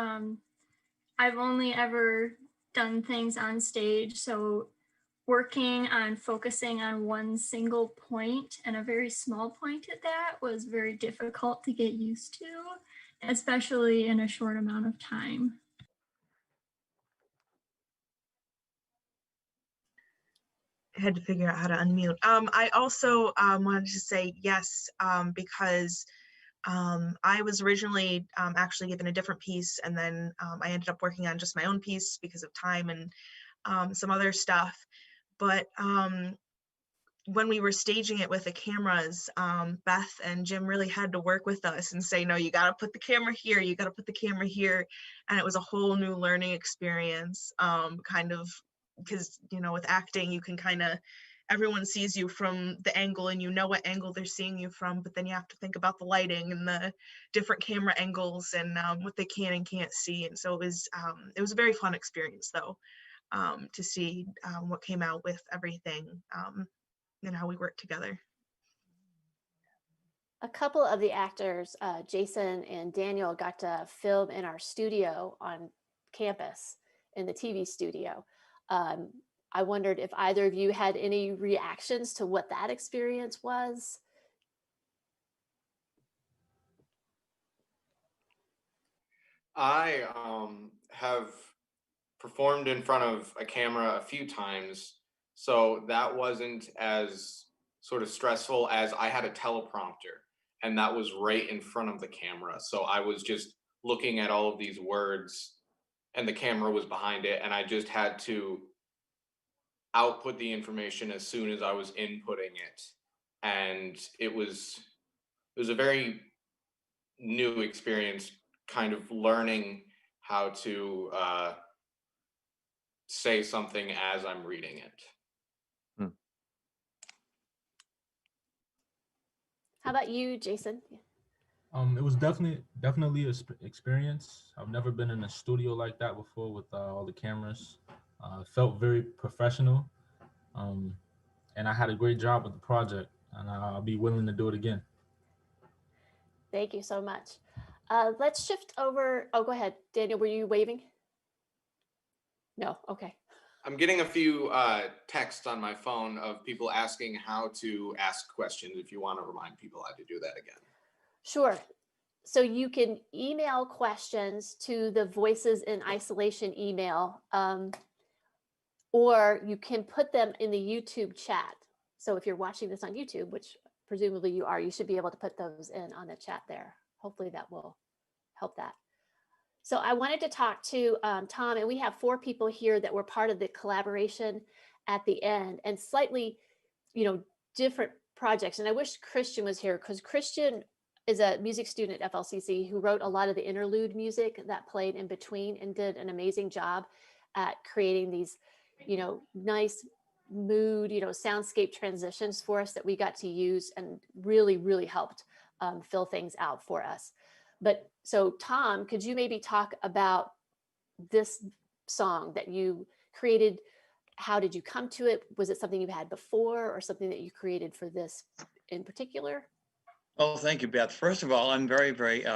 I've only ever done things on stage, so working on focusing on one single point and a very small point at that was very difficult to get used to, especially in a short amount of time. I had to figure out how to unmute. I also wanted to say yes, because I was originally actually given a different piece, and then I ended up working on just my own piece because of time and some other stuff. But when we were staging it with the cameras, Beth and Jim really had to work with us and say, no, you got to put the camera here, you got to put the camera here. And it was a whole new learning experience, kind of, because, you know, with acting, you can kind of, everyone sees you from the angle and you know what angle they're seeing you from, but then you have to think about the lighting and the different camera angles and what they can and can't see. And so it was a very fun experience though, to see what came out with everything and how we worked together. a couple of the actors, Jason and Daniel, got to film in our studio on campus in the TV studio. I wondered if either of you had any reactions to what that experience was. I have performed in front of a camera a few times, so that wasn't as sort of stressful as I had a teleprompter, and that was right in front of the camera. So I was just looking at all of these words, and the camera was behind it, and I just had to output the information as soon as I was inputting it. And it was a very new experience, kind of learning how to say something as I'm reading it. How about you, Jason? It was definitely a experience. I've never been in a studio like that before with all the cameras. Felt very professional, and I had a great job with the project, and I'll be willing to do it again. Thank you so much. Let's shift over. Oh, go ahead, Daniel. Were you waving? No. Okay. I'm getting a few texts on my phone of people asking how to ask questions. If you want to remind people how to do that again. Sure. So you can email questions to the Voices in Isolation email, or you can put them in the YouTube chat. So if you're watching this on YouTube, which presumably you are, you should be able to put those in on the chat there. Hopefully that will help that. So I wanted to talk to Tom, and we have 4 people here that were part of the collaboration at the end, and slightly, different projects. And I wish Christian was here, because Christian is a music student at FLCC who wrote a lot of the interlude music that played in between and did an amazing job at creating these, nice mood, soundscape transitions for us that we got to use and really, really helped fill things out for us. But so Tom, could you maybe talk about this song that you created? How did you come to it? Was it something you had before or something that you created for this in particular? Oh, thank you, Beth. First of all, I'm very, very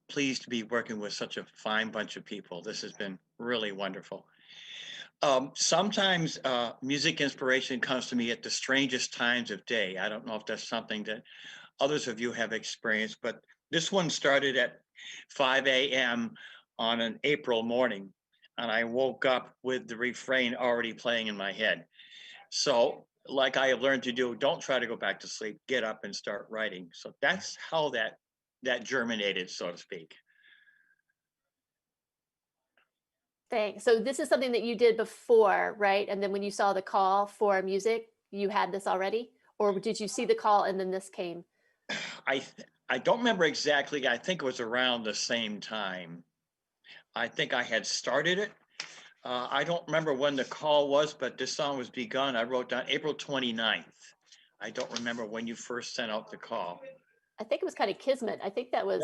pleased to be working with such a fine bunch of people. This has been really wonderful. Sometimes music inspiration comes to me at the strangest times of day. I don't know if that's something that others of you have experienced, but this one started at 5 a.m. on an April morning, and I woke up with the refrain already playing in my head. So, like I have learned to do, don't try to go back to sleep, get up and start writing. So that's how that germinated, so to speak. Thanks. So this is something that you did before, right? And then when you saw the call for music, you had this already? Or did you see the call and then this came? I don't remember exactly. I think it was around the same time. I think I had started it. I don't remember when the call was, but this song was begun. I wrote down April 29th. I don't remember when you first sent out the call. I think it was kind of kismet. I think that was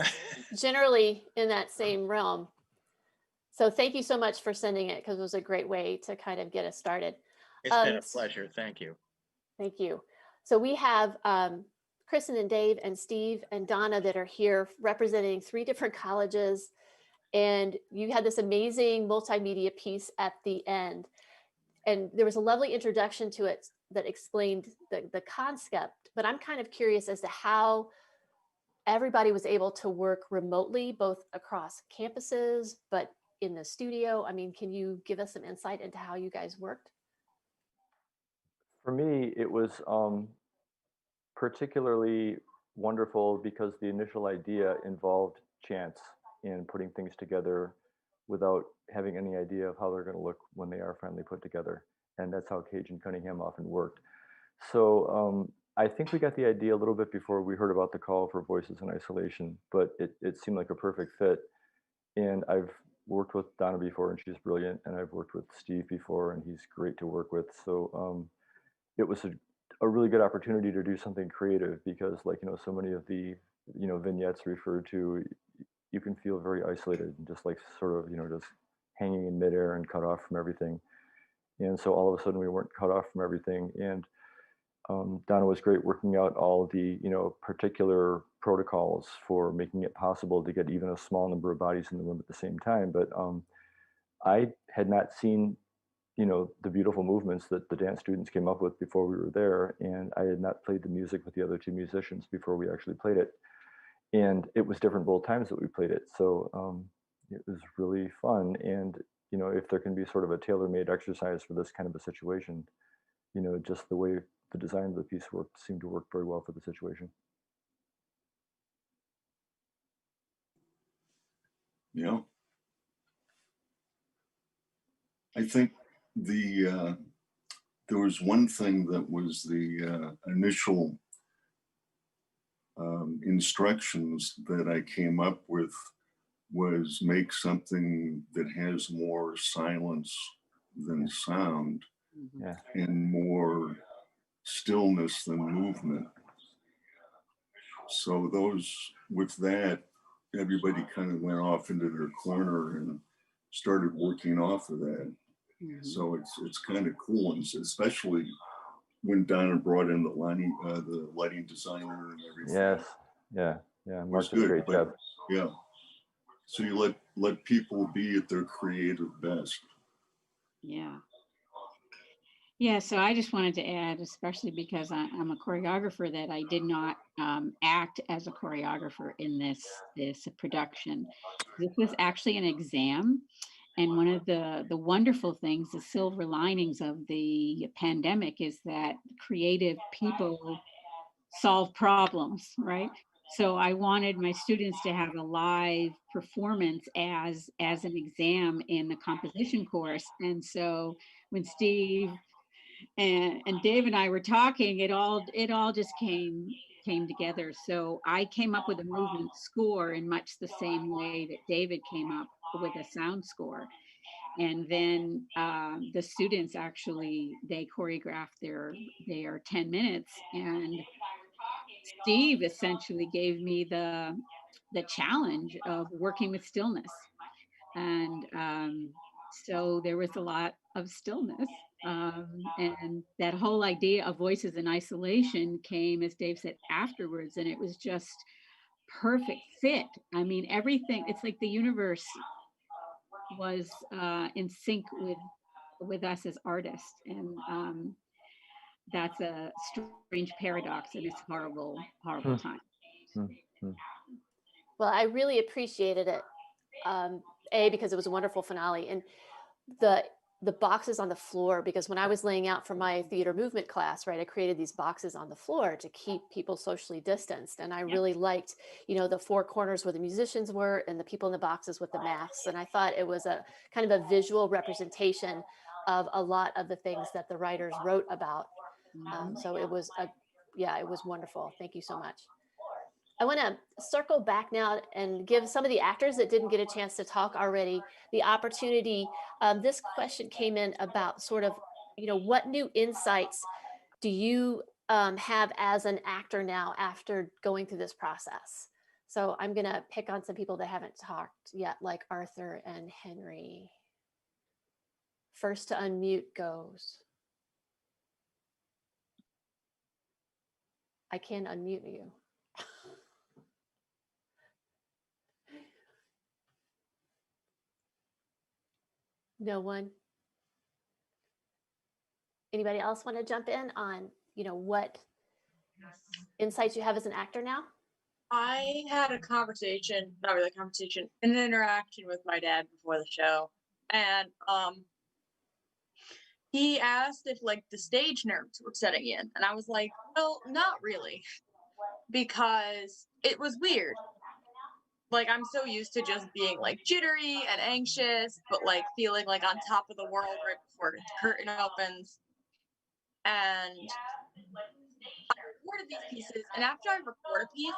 generally in that same realm. So thank you so much for sending it, because it was a great way to kind of get us started. It's been a pleasure. Thank you. Thank you. So we have Kristen and Dave and Steve and Donna that are here representing 3 different colleges. And you had this amazing multimedia piece at the end. And there was a lovely introduction to it that explained the concept. But I'm kind of curious as to how everybody was able to work remotely, both across campuses, but in the studio. I mean, can you give us some insight into how you guys worked? For me, it was particularly wonderful because the initial idea involved chance in putting things together without having any idea of how they're going to look when they are finally put together. And that's how Cage and Cunningham often worked. So I think we got the idea a little bit before we heard about the call for Voices in Isolation, but it seemed like a perfect fit. And I've worked with Donna before, and she's brilliant. And I've worked with Steve before, and he's great to work with. So it was a really good opportunity to do something creative because, like, so many of the, vignettes referred to, you can feel very isolated and just like sort of, just hanging in midair and cut off from everything. And so all of a sudden we weren't cut off from everything. And Donna was great working out all the, particular protocols for making it possible to get even a small number of bodies in the room at the same time. But I had not seen, the beautiful movements that the dance students came up with before we were there. And I had not played the music with the other two musicians before we actually played it. And it was different both times that we played it. So it was really fun. And, if there can be sort of a tailor-made exercise for this kind of a situation, just the way the design of the piece seemed to work very well for the situation. Yeah. I think there was one thing that was the initial instructions that I came up with was make something that has more silence than sound, yeah, and more stillness than movement. So with that, everybody kind of went off into their corner and started working off of that. So it's kind of cool, and especially when Donna brought in the lighting designer and everything. Yes, yeah, Mark did a great job. Yeah. So you let people be at their creative best. Yeah. Yeah, so I just wanted to add, especially because I'm a choreographer, that I did not act as a choreographer in this production. This was actually an exam, and one of the wonderful things, the silver linings of the pandemic, is that creative people solve problems, right? So I wanted my students to have a live performance as an exam in the composition course. And so when Steve and Dave and I were talking, it all just came together. So I came up with a movement score in much the same way that David came up with a sound score. And then the students actually, they choreographed their 10 minutes, and Steve essentially gave me the challenge of working with stillness. And so there was a lot of stillness. And that whole idea of voices in isolation came, as Dave said, afterwards. And it was just perfect fit. I mean, everything, it's like the universe was in sync with us as artists. And that's a strange paradox in this horrible time. Well, I really appreciated it. Because it was a wonderful finale, and the boxes on the floor, because when I was laying out for my theater movement class, right, I created these boxes on the floor to keep people socially distanced. And I really liked, the four corners where the musicians were and the people in the boxes with the masks. And I thought it was a kind of a visual representation of a lot of the things that the writers wrote about. So it was it was wonderful. Thank you so much. I want to circle back now and give some of the actors that didn't get a chance to talk already the opportunity. This question came in about sort of, what new insights do you have as an actor now after going through this process? So I'm going to pick on some people that haven't talked yet, like Arthur and Henry. First to unmute goes. I can unmute you. No one? Anybody else want to jump in on, what insights you have as an actor now? I had a conversation, not really a conversation, an interaction with my dad before the show. And he asked if the stage nerves were setting in. And I was like, well, not really. Because it was weird. I'm so used to just being jittery and anxious, but feeling on top of the world right before the curtain opens. And I recorded these pieces, and after I record a piece,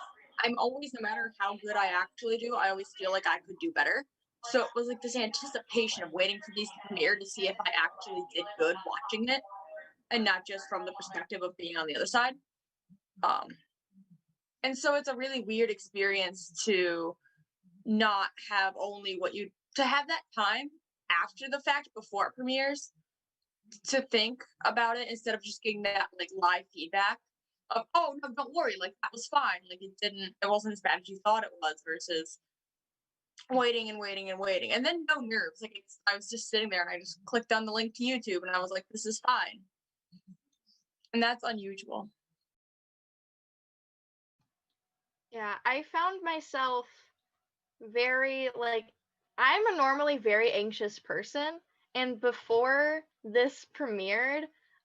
I'm always, no matter how good I actually do, I always feel like I could do better. So it was this anticipation of waiting for these to premiere to see if I actually did good watching it, and not just from the perspective of being on the other side. And so it's a really weird experience to not have only to have that time after the fact, before it premieres, to think about it instead of just getting that like live feedback of, oh no, don't worry, like that was fine, like it wasn't as bad as you thought it was, versus waiting and waiting and waiting, and then no nerves. Like I was just sitting there and I just clicked on the link to YouTube and I was like, this is fine, and that's unusual. Yeah, I found myself very I'm a normally very anxious person, and before this premiered,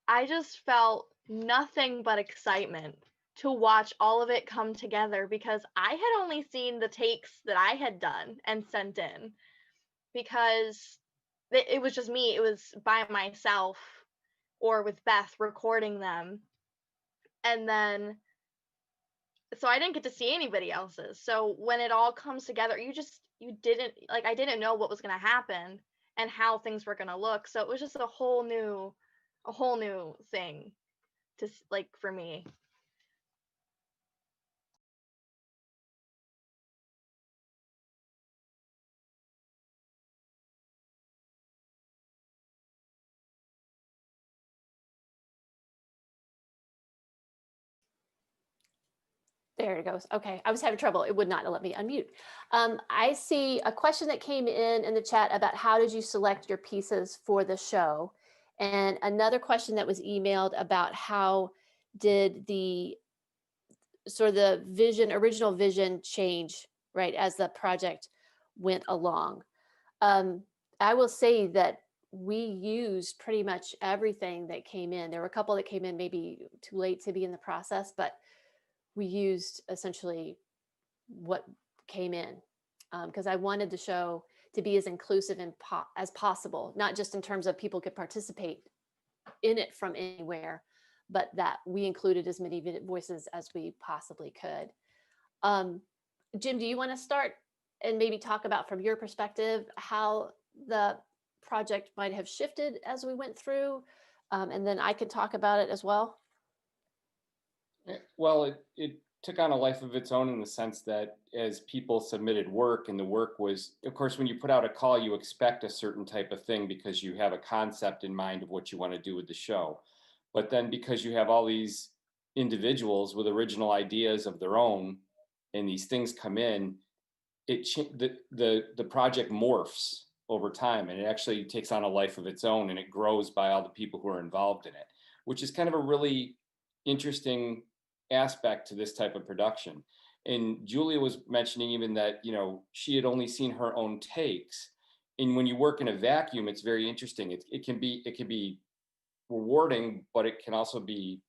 I just felt nothing but excitement to watch all of it come together, because I had only seen the takes that I had done and sent in, because it was just me. It was by myself or with Beth recording them. And then so I didn't get to see anybody else's. So when it all comes together, you didn't I didn't know what was going to happen and how things were going to look. So it was just a whole new thing to for me. There it goes. Okay, I was having trouble. It would not let me unmute. I see a question that came in the chat about how did you select your pieces for the show? And another question that was emailed about how did the sort of the original vision change, right, as the project went along. I will say that we used pretty much everything that came in. There were a couple that came in maybe too late to be in the process, but we used essentially what came in, because I wanted the show to be as inclusive as possible, not just in terms of people could participate in it from anywhere, but that we included as many voices as we possibly could. Jim, do you want to start and maybe talk about from your perspective how the project might have shifted as we went through? And then I could talk about it as well. Well, it took on a life of its own in the sense that as people submitted work, and the work was, of course, when you put out a call, you expect a certain type of thing because you have a concept in mind of what you want to do with the show. But then because you have all these individuals with original ideas of their own, and these things come in, the project morphs over time, and it actually takes on a life of its own, and it grows by all the people who are involved in it, which is kind of a really interesting aspect to this type of production. And Julia was mentioning even that, you know, she had only seen her own takes. And when you work in a vacuum, it's very interesting. It can be rewarding, but it can also be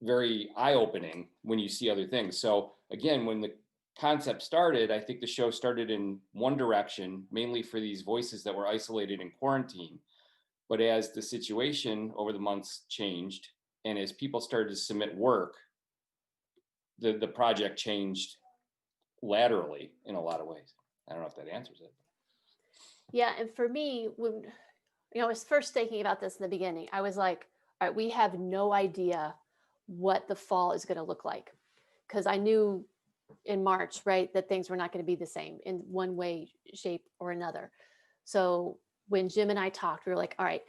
very eye-opening when you see other things. So again, when the concept started, I think the show started in one direction, mainly for these voices that were isolated in quarantine. But as the situation over the months changed, and as people started to submit work, the project changed laterally in a lot of ways. I don't know if that answers it. Yeah, and for me, when I was first thinking about this in the beginning, I was like, all right, we have no idea what the fall is going to look like, because I knew in March, right, that things were not going to be the same in one way, shape, or another. So when Jim and I talked, we were like, all right,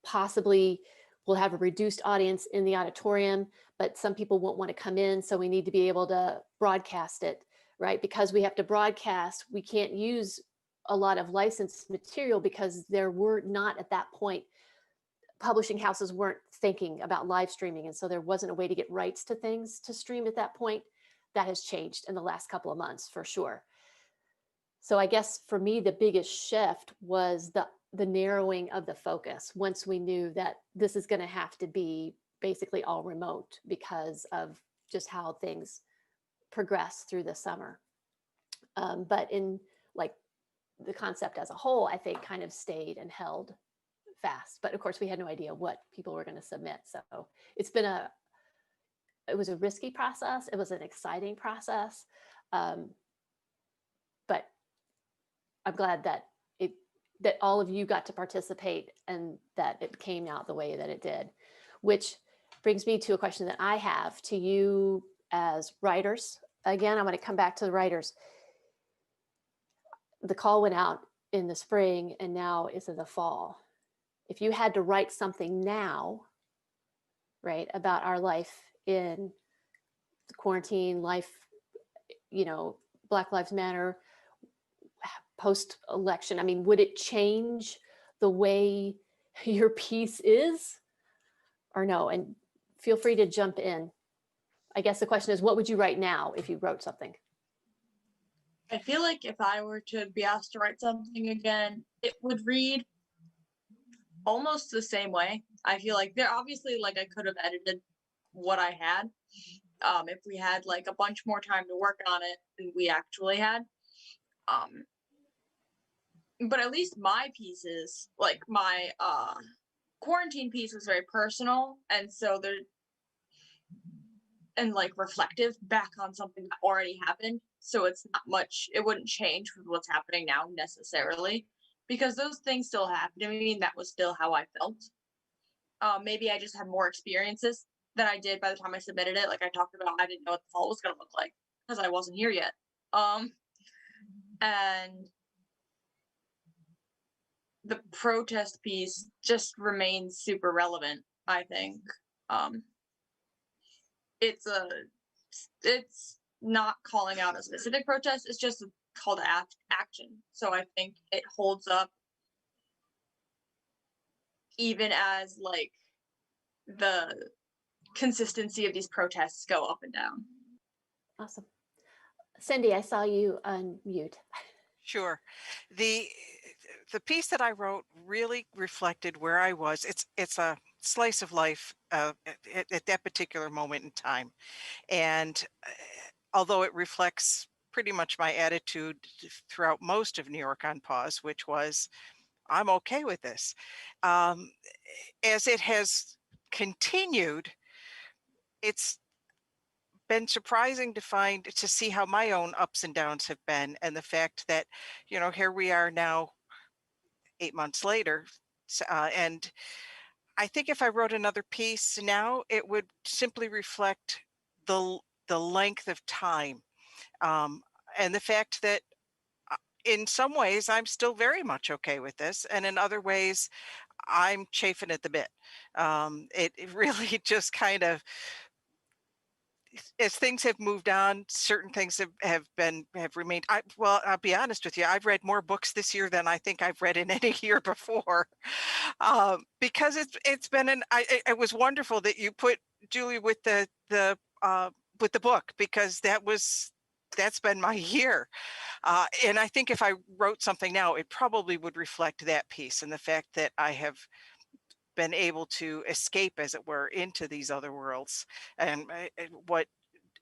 possibly we'll have a reduced audience in the auditorium, but some people won't want to come in, so we need to be able to broadcast it, right? Because we have to broadcast, we can't use a lot of licensed material because there were not at that point, publishing houses weren't thinking about live streaming, and so there wasn't a way to get rights to things to stream at that point. That has changed in the last couple of months for sure. So I guess for me, the biggest shift was the narrowing of the focus once we knew that this is going to have to be basically all remote because of just how things progress through the summer. But in like the concept as a whole, I think kind of stayed and held fast. But of course, we had no idea what people were going to submit. So it was a risky process. It was an exciting process. But I'm glad that that all of you got to participate and that it came out the way that it did, which brings me to a question that I have to you as writers. Again, I'm going to come back to the writers. The call went out in the spring and now it's in the fall. if you had to write something now, right, about our life in the quarantine life, Black Lives Matter, post-election, I mean, would it change the way your piece is or no? And feel free to jump in. I guess the question is, what would you write now if you wrote something? I feel like if I were to be asked to write something again, it would read almost the same way. I feel like there obviously, like, I could have edited what I had if we had like a bunch more time to work on it than we actually had. But at least my pieces, like my quarantine piece, was very personal, and so there, and like reflective back on something that already happened. So it's not much, it wouldn't change with what's happening now necessarily, because those things still happened to me and that was still how I felt. Maybe I just had more experiences than I did by the time I submitted it. Like I talked about, I didn't know what the fall was going to look like because I wasn't here yet. And the protest piece just remains super relevant, I think. It's not calling out a specific protest, it's just a call to action. So I think it holds up even as like the consistency of these protests go up and down. Awesome. Cindy, I saw you unmute. Sure. The piece that I wrote really reflected where I was. It's a slice of life at that particular moment in time. And although it reflects pretty much my attitude throughout most of New York on Pause, which was, I'm okay with this. As it has continued, it's been surprising to see how my own ups and downs have been, and the fact that, here we are now 8 months later. And I think if I wrote another piece now, it would simply reflect the length of time, and the fact that in some ways I'm still very much okay with this, and in other ways I'm chafing at the bit. It really just kind of, as things have moved on, certain things have remained. I'll be honest with you, I've read more books this year than I think I've read in any year before, because it's been it was wonderful that you put Julie with the book, because that's been my year. And I think if I wrote something now, it probably would reflect that piece, and the fact that I have been able to escape, as it were, into these other worlds. And what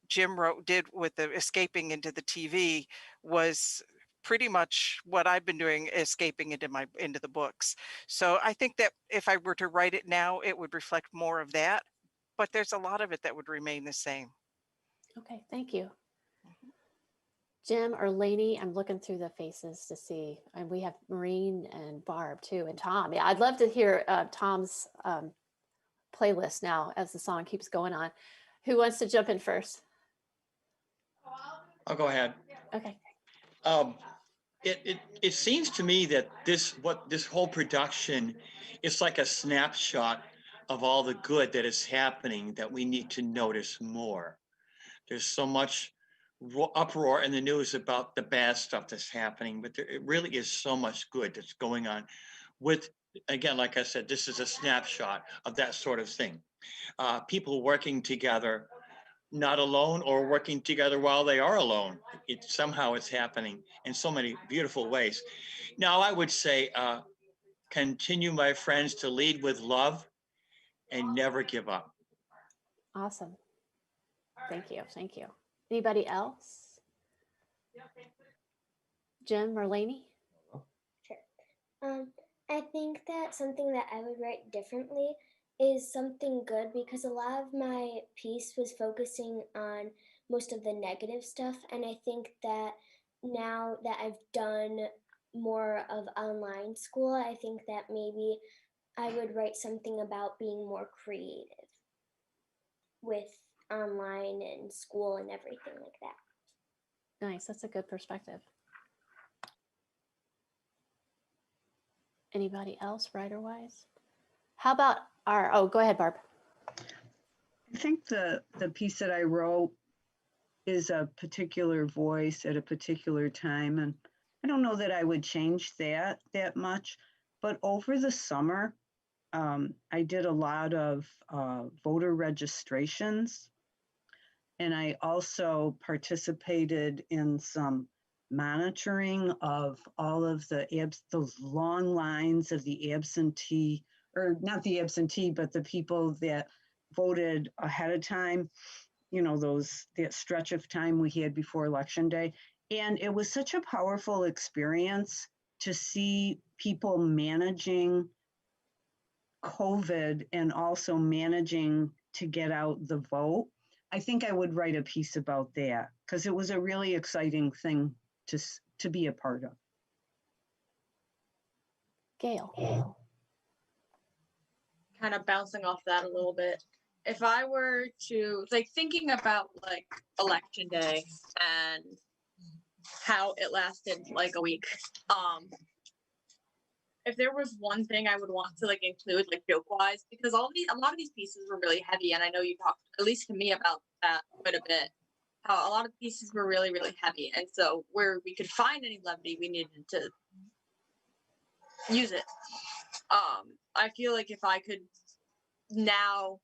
Jim did with the escaping into the TV was pretty much what I've been doing, escaping into the books. So I think that if I were to write it now, it would reflect more of that, but there's a lot of it that would remain the same. Okay, thank you. Jim or Lainey, I'm looking through the faces to see, and we have Maureen and Barb too, and Tom. Yeah, I'd love to hear Tom's playlist now as the song keeps going on. Who wants to jump in first? I'll go ahead. Okay. It seems to me that this whole production is like a snapshot of all the good that is happening that we need to notice more. There's so much uproar in the news about the bad stuff that's happening, but it really is so much good that's going on. With, again, like I said, this is a snapshot of that sort of thing. People working together, not alone, or working together while they are alone. Somehow it's happening in so many beautiful ways. Now, I would say, continue, my friends, to lead with love and never give up. Awesome. Thank you. Thank you. Anybody else? Jim or Lainey? Sure. I think that something that I would write differently is something good, because a lot of my piece was focusing on most of the negative stuff, and I think that now that I've done more of online school, I think that maybe I would write something about being more creative with online and school and everything like that. Nice. That's a good perspective. Anybody else, writer-wise? How about go ahead, Barb. I think the piece that I wrote is a particular voice at a particular time, and I don't know that I would change that much, but over the summer, I did a lot of voter registrations, and I also participated in some monitoring of all of those long lines of the absentee, or not the absentee, but the people that voted ahead of time, that stretch of time we had before Election Day. And it was such a powerful experience to see people managing COVID and also managing to get out the vote. I think I would write a piece about that because it was a really exciting thing to be a part of. Gayle. Kind of bouncing off that a little bit. If I were to thinking about Election Day and how it lasted a week, if there was one thing I would want to include joke wise, because a lot of these pieces were really heavy, and I know you talked at least to me about that quite a bit, how a lot of pieces were really, really heavy, and so where we could find any levity, we needed to use it. I feel like if I could now,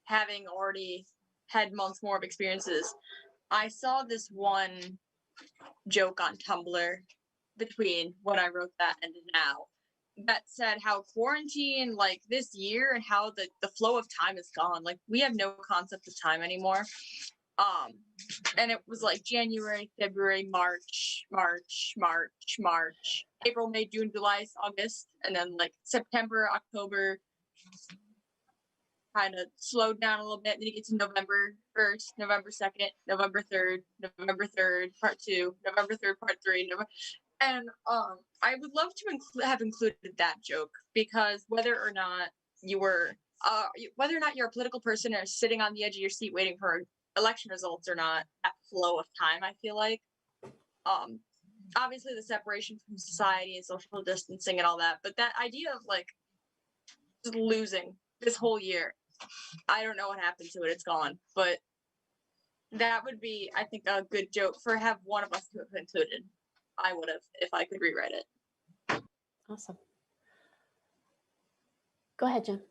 having already had months more of experiences, I saw this one joke on Tumblr between when I wrote that and now that said how quarantine this year and how the flow of time is gone. We have no concept of time anymore. And it was January, February, March, April, May, June, July, August, and then September, October kind of slowed down a little bit. Then you get to November 1st, November 2nd, November 3rd, part 2, November 3rd, part 3, and I would love to have included that joke, because whether or not you're a political person or sitting on the edge of your seat waiting for election results or not, that flow of time, I feel like, obviously the separation from society and social distancing and all that, but that idea of just losing this whole year, I don't know what happened to it, it's gone, but that would be, I think, a good joke for one of us to have included. I would have, if I could rewrite it. Awesome. Go ahead, Jim.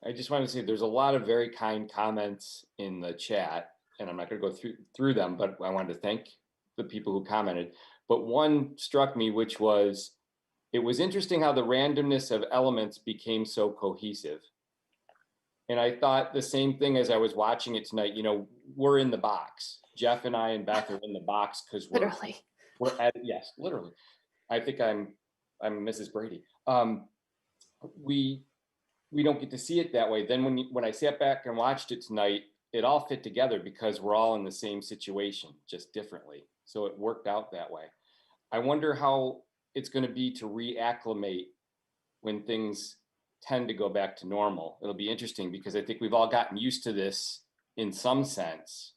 I just want to say there's a lot of very kind comments in the chat, and I'm not going to go through them, but I wanted to thank the people who commented. But one struck me, which was, it was interesting how the randomness of elements became so cohesive. And I thought the same thing as I was watching it tonight. We're in the box. Jeff and I and Beth are in the box because we're at, yes, literally. I think I'm Mrs. Brady. We don't get to see it that way. Then when I sat back and watched it tonight, it all fit together because we're all in the same situation, just differently. So it worked out that way. I wonder how it's going to be to reacclimate when things tend to go back to normal. It'll be interesting because I think we've all gotten used to this in some sense.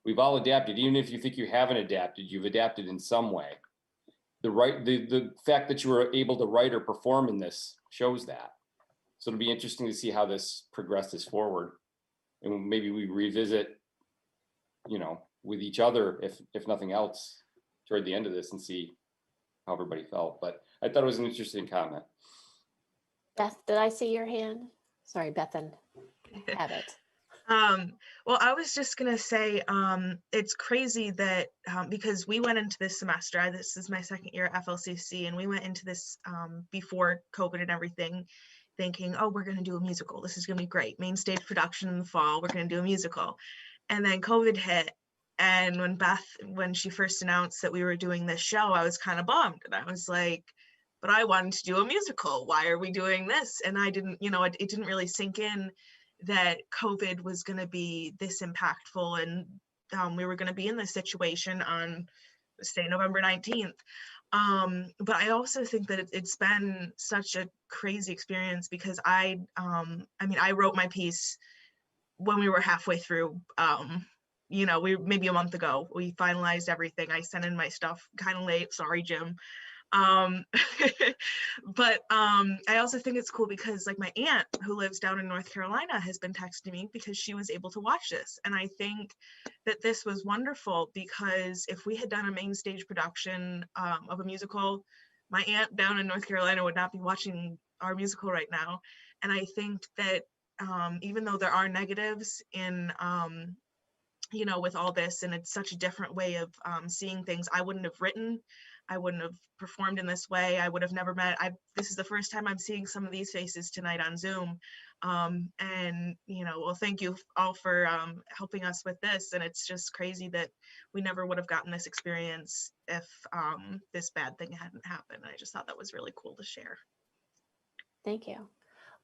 We've all adapted. Even if you think you haven't adapted, you've adapted in some way. The fact that you were able to write or perform in this shows that. So it'll be interesting to see how this progresses forward. And maybe we revisit, with each other, if nothing else, toward the end of this and see how everybody felt. But I thought it was an interesting comment. Beth, did I see your hand? Sorry, Beth and Abbott. Well, I was just gonna say, it's crazy that because we went into this semester, this is my second year at FLCC, and we went into this before COVID and everything, thinking, oh, we're gonna do a musical. This is gonna be great. Main stage production in the fall. We're gonna do a musical, and then COVID hit. And when she first announced that we were doing this show, I was kind of bummed, and I was like, but I wanted to do a musical. Why are we doing this? And I didn't, it didn't really sink in that COVID was going to be this impactful, and we were going to be in this situation on, say, November 19th. But I also think that it's been such a crazy experience because I wrote my piece when we were halfway through, maybe a month ago. We finalized everything. I sent in my stuff kind of late. Sorry, Jim. Um, but I also think it's cool because like my aunt who lives down in North Carolina has been texting me because she was able to watch this. And I think that this was wonderful because if we had done a main stage production of a musical, my aunt down in North Carolina would not be watching our musical right now. And I think that even though there are negatives in you know, with all this, and it's such a different way of seeing things. I wouldn't have written, I wouldn't have performed in this way. I would have never met. This is the first time I'm seeing some of these faces tonight on Zoom. And, you know, well, thank you all for helping us with this. And it's just crazy that we never would have gotten this experience if this bad thing hadn't happened. I just thought that was really cool to share. Thank you.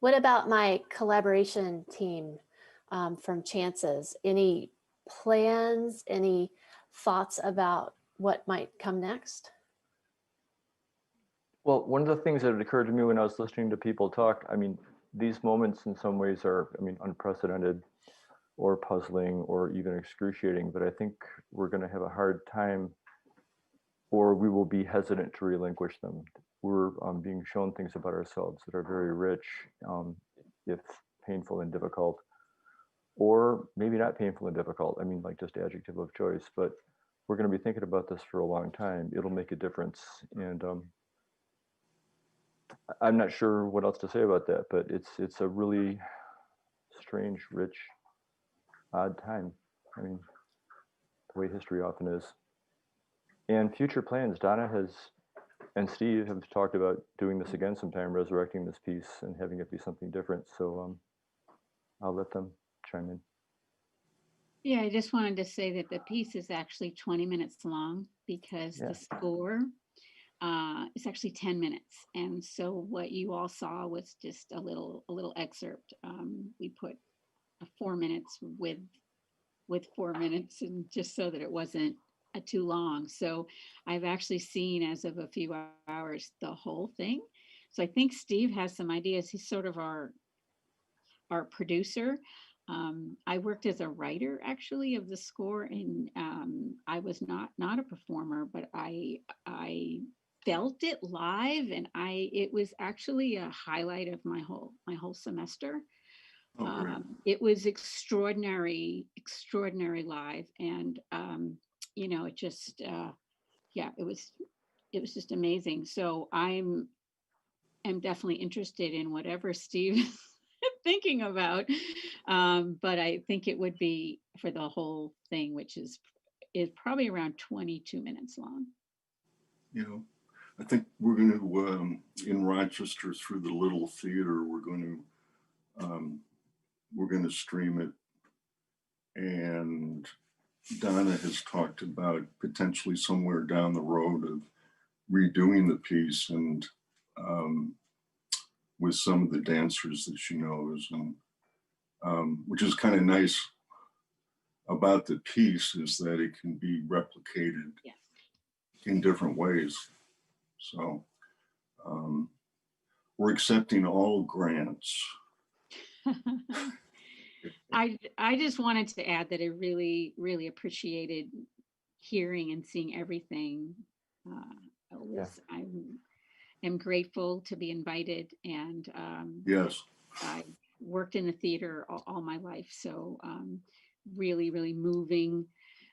What about my collaboration team from Chances? Any plans, any thoughts about what might come next? Well, one of the things that occurred to me when I was listening to people talk, I mean, these moments in some ways are, I mean, unprecedented or puzzling or even excruciating, but I think we're going to have a hard time, or we will be hesitant to relinquish them. We're being shown things about ourselves that are very rich, if painful and difficult, or maybe not painful and difficult. I mean, like just adjective of choice, but we're going to be thinking about this for a long time. It'll make a difference. And I'm not sure what else to say about that, but it's a really strange, rich, odd time. I mean, the way history often is. And future plans, Donna has, and Steve have talked about doing this again sometime, resurrecting this piece and having it be something different. So I'll let them chime in. Yeah, I just wanted to say that the piece is actually 20 minutes long because the score is actually 10 minutes. And so what you all saw was just a little excerpt. We put 4 minutes with 4 minutes, and just so that it wasn't too long. So I've actually seen, as of a few hours, the whole thing. So I think Steve has some ideas. He's sort of our producer. I worked as a writer actually of the score, and I was not a performer, but I felt it live, and it was actually a highlight of my whole semester. It was extraordinary live, and you know, it just yeah, it was just amazing. So I'm definitely interested in whatever Steve is thinking about, but I think it would be for the whole thing, which is probably around 22 minutes long. You know, I think we're going to in Rochester through the Little Theater, we're going to stream it, and Donna has talked about potentially somewhere down the road of redoing the piece, and with some of the dancers that she knows, and which is kind of nice about the piece, is that it can be replicated in different ways. So we're accepting all grants. I just wanted to add that I really appreciated hearing and seeing everything. I'm grateful to be invited, and yes, I worked in the theater all my life, so really moving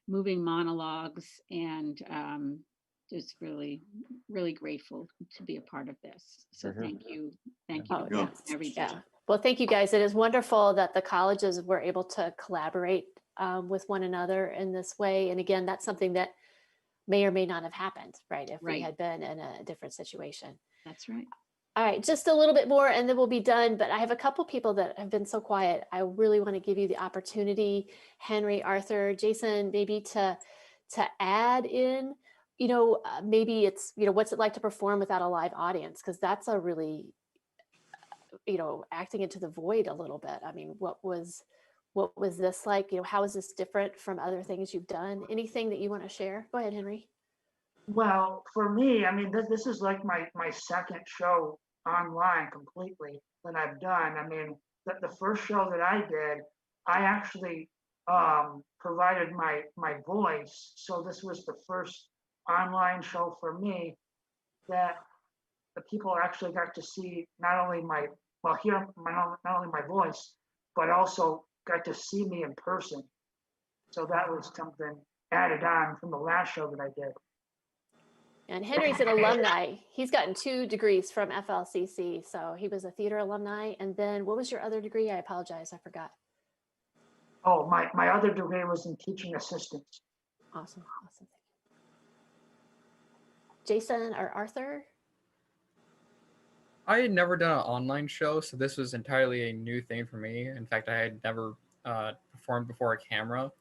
monologues, and just really grateful to be a part of this. So thank you everybody. Yeah. Well, thank you guys. It is wonderful that the colleges were able to collaborate with one another in this way. And again, that's something that may or may not have happened, right? If we had been in a different situation. That's right. All right, just a little bit more and then we'll be done. But I have a couple people that have been so quiet. I really want to give you the opportunity, Henry, Arthur, Jason, maybe to add in, you know, maybe it's, you know, what's it like to perform without a live audience? Because that's a really, you know, acting into the void a little bit. I mean, what was this like? You know, how is this different from other things you've done? Anything that you want to share? Go ahead, Henry. Well, for me, I mean, this is like my second show online completely that I've done. I mean, the first show that I did, I actually provided my voice. So this was the first online show for me. that the people actually got to see not only hear not only my voice, but also got to see me in person. So that was something added on from the last show that I did. And Henry's an alumni. He's gotten 2 degrees from FLCC. So he was a theater alumni. And then what was your other degree? I apologize, I forgot. Oh, my other degree was in teaching assistance. Awesome, awesome. Jason or Arthur? I had never done an online show, so this was entirely a new thing for me. In fact, I had never performed before a camera.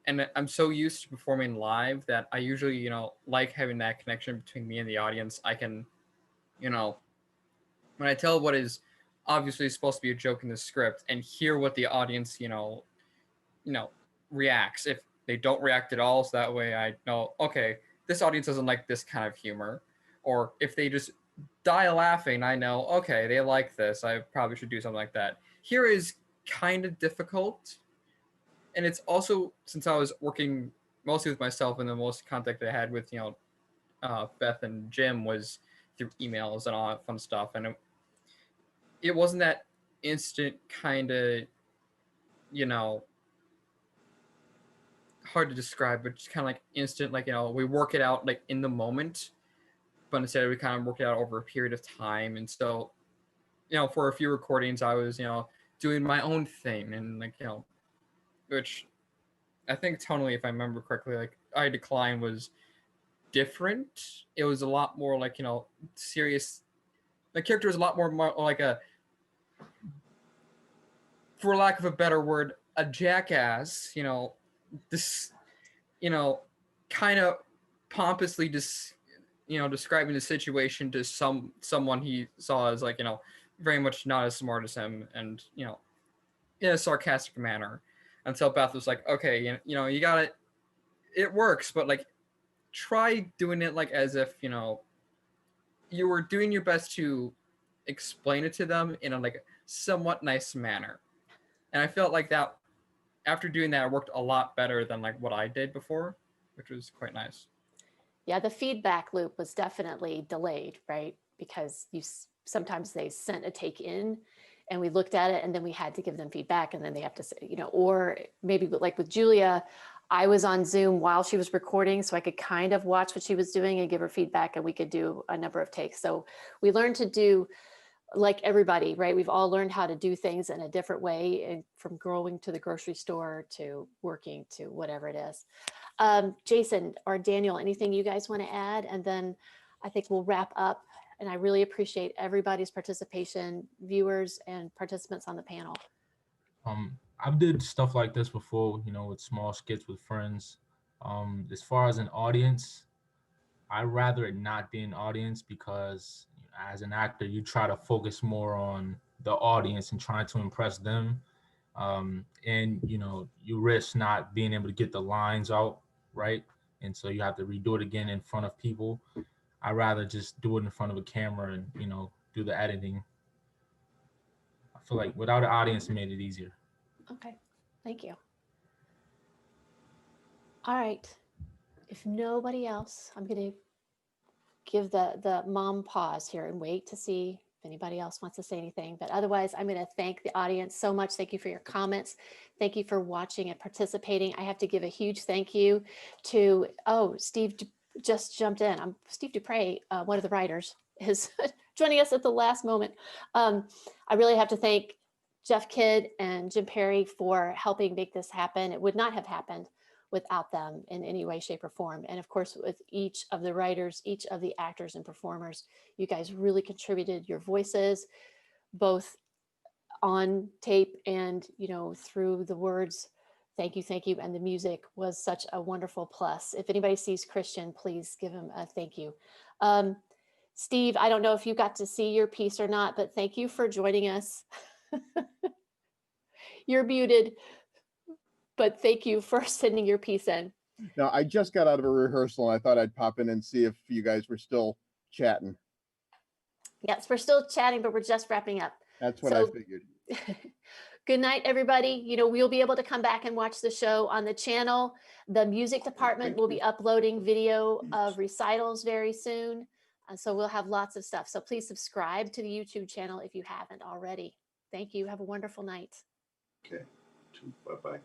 And I'm so used to performing live that I usually, like having that connection between me and the audience. I can, when I tell what is obviously supposed to be a joke in the script and hear what the audience, reacts. If they don't react at all, so that way I know, okay, this audience doesn't like this kind of humor. Or if they just die laughing, I know, okay, they like this. I probably should do something like that. Here is kind of difficult. And it's also, since I was working mostly with myself, and the most contact I had with, Beth and Jim was through emails and all that fun stuff. And it wasn't that instant kind of, hard to describe, but just kind of like instant, like, we work it out like in the moment, but instead we kind of work it out over a period of time. And so, for a few recordings, I was, doing my own thing, and like, which I think tonally, if I remember correctly, like I Decline was different. It was a lot more like, serious. The character was a lot more like a, for lack of a better word, a jackass, this, kind of pompously just, describing the situation to someone he saw as like, very much not as smart as him, and, in a sarcastic manner. Until Beth was like, okay, you got it. It works, but like, try doing it like as if, you were doing your best to explain it to them in a like somewhat nice manner. And I felt like that after doing that, it worked a lot better than like what I did before, which was quite nice. Yeah, the feedback loop was definitely delayed, right? Because sometimes they sent a take in and we looked at it and then we had to give them feedback, and then they have to say, or maybe like with Julia, I was on Zoom while she was recording, so I could kind of watch what she was doing and give her feedback, and we could do a number of takes. So we learned to do, like everybody, right? We've all learned how to do things in a different way, and from going to the grocery store to working to whatever it is. Jason or Daniel, anything you guys want to add? And then I think we'll wrap up. And I really appreciate everybody's participation, viewers and participants on the panel. I've did stuff like this before, with small skits with friends. As far as an audience, I'd rather it not be an audience, because as an actor, you try to focus more on the audience and trying to impress them. And, you risk not being able to get the lines out right. And so you have to redo it again in front of people. I'd rather just do it in front of a camera and, do the editing. I feel like without an audience, it made it easier. Okay, thank you. All right, if nobody else, I'm gonna give the mom pause here and wait to see if anybody else wants to say anything. But otherwise, I'm gonna thank the audience so much. Thank you for your comments. Thank you for watching and participating. I have to give a huge thank you to, Steve just jumped in. I'm Steve Dupre, one of the writers, is joining us at the last moment. I really have to thank Jeff Kidd and Jim Perri for helping make this happen. It would not have happened without them in any way, shape, or form. And of course, with each of the writers, each of the actors and performers, you guys really contributed your voices, both on tape and, through the words. Thank you. And the music was such a wonderful plus. If anybody sees Christian, please give him a thank you. Steve, I don't know if you got to see your piece or not, but thank you for joining us. You're muted, but thank you for sending your piece in. No, I just got out of a rehearsal and I thought I'd pop in and see if you guys were still chatting. Yes, we're still chatting, but we're just wrapping up. That's what I figured. Good night, everybody. We'll be able to come back and watch the show on the channel. The music department will be uploading video of recitals very soon. So we'll have lots of stuff. So please subscribe to the YouTube channel if you haven't already. Thank you. Have a wonderful night. Okay, bye-bye.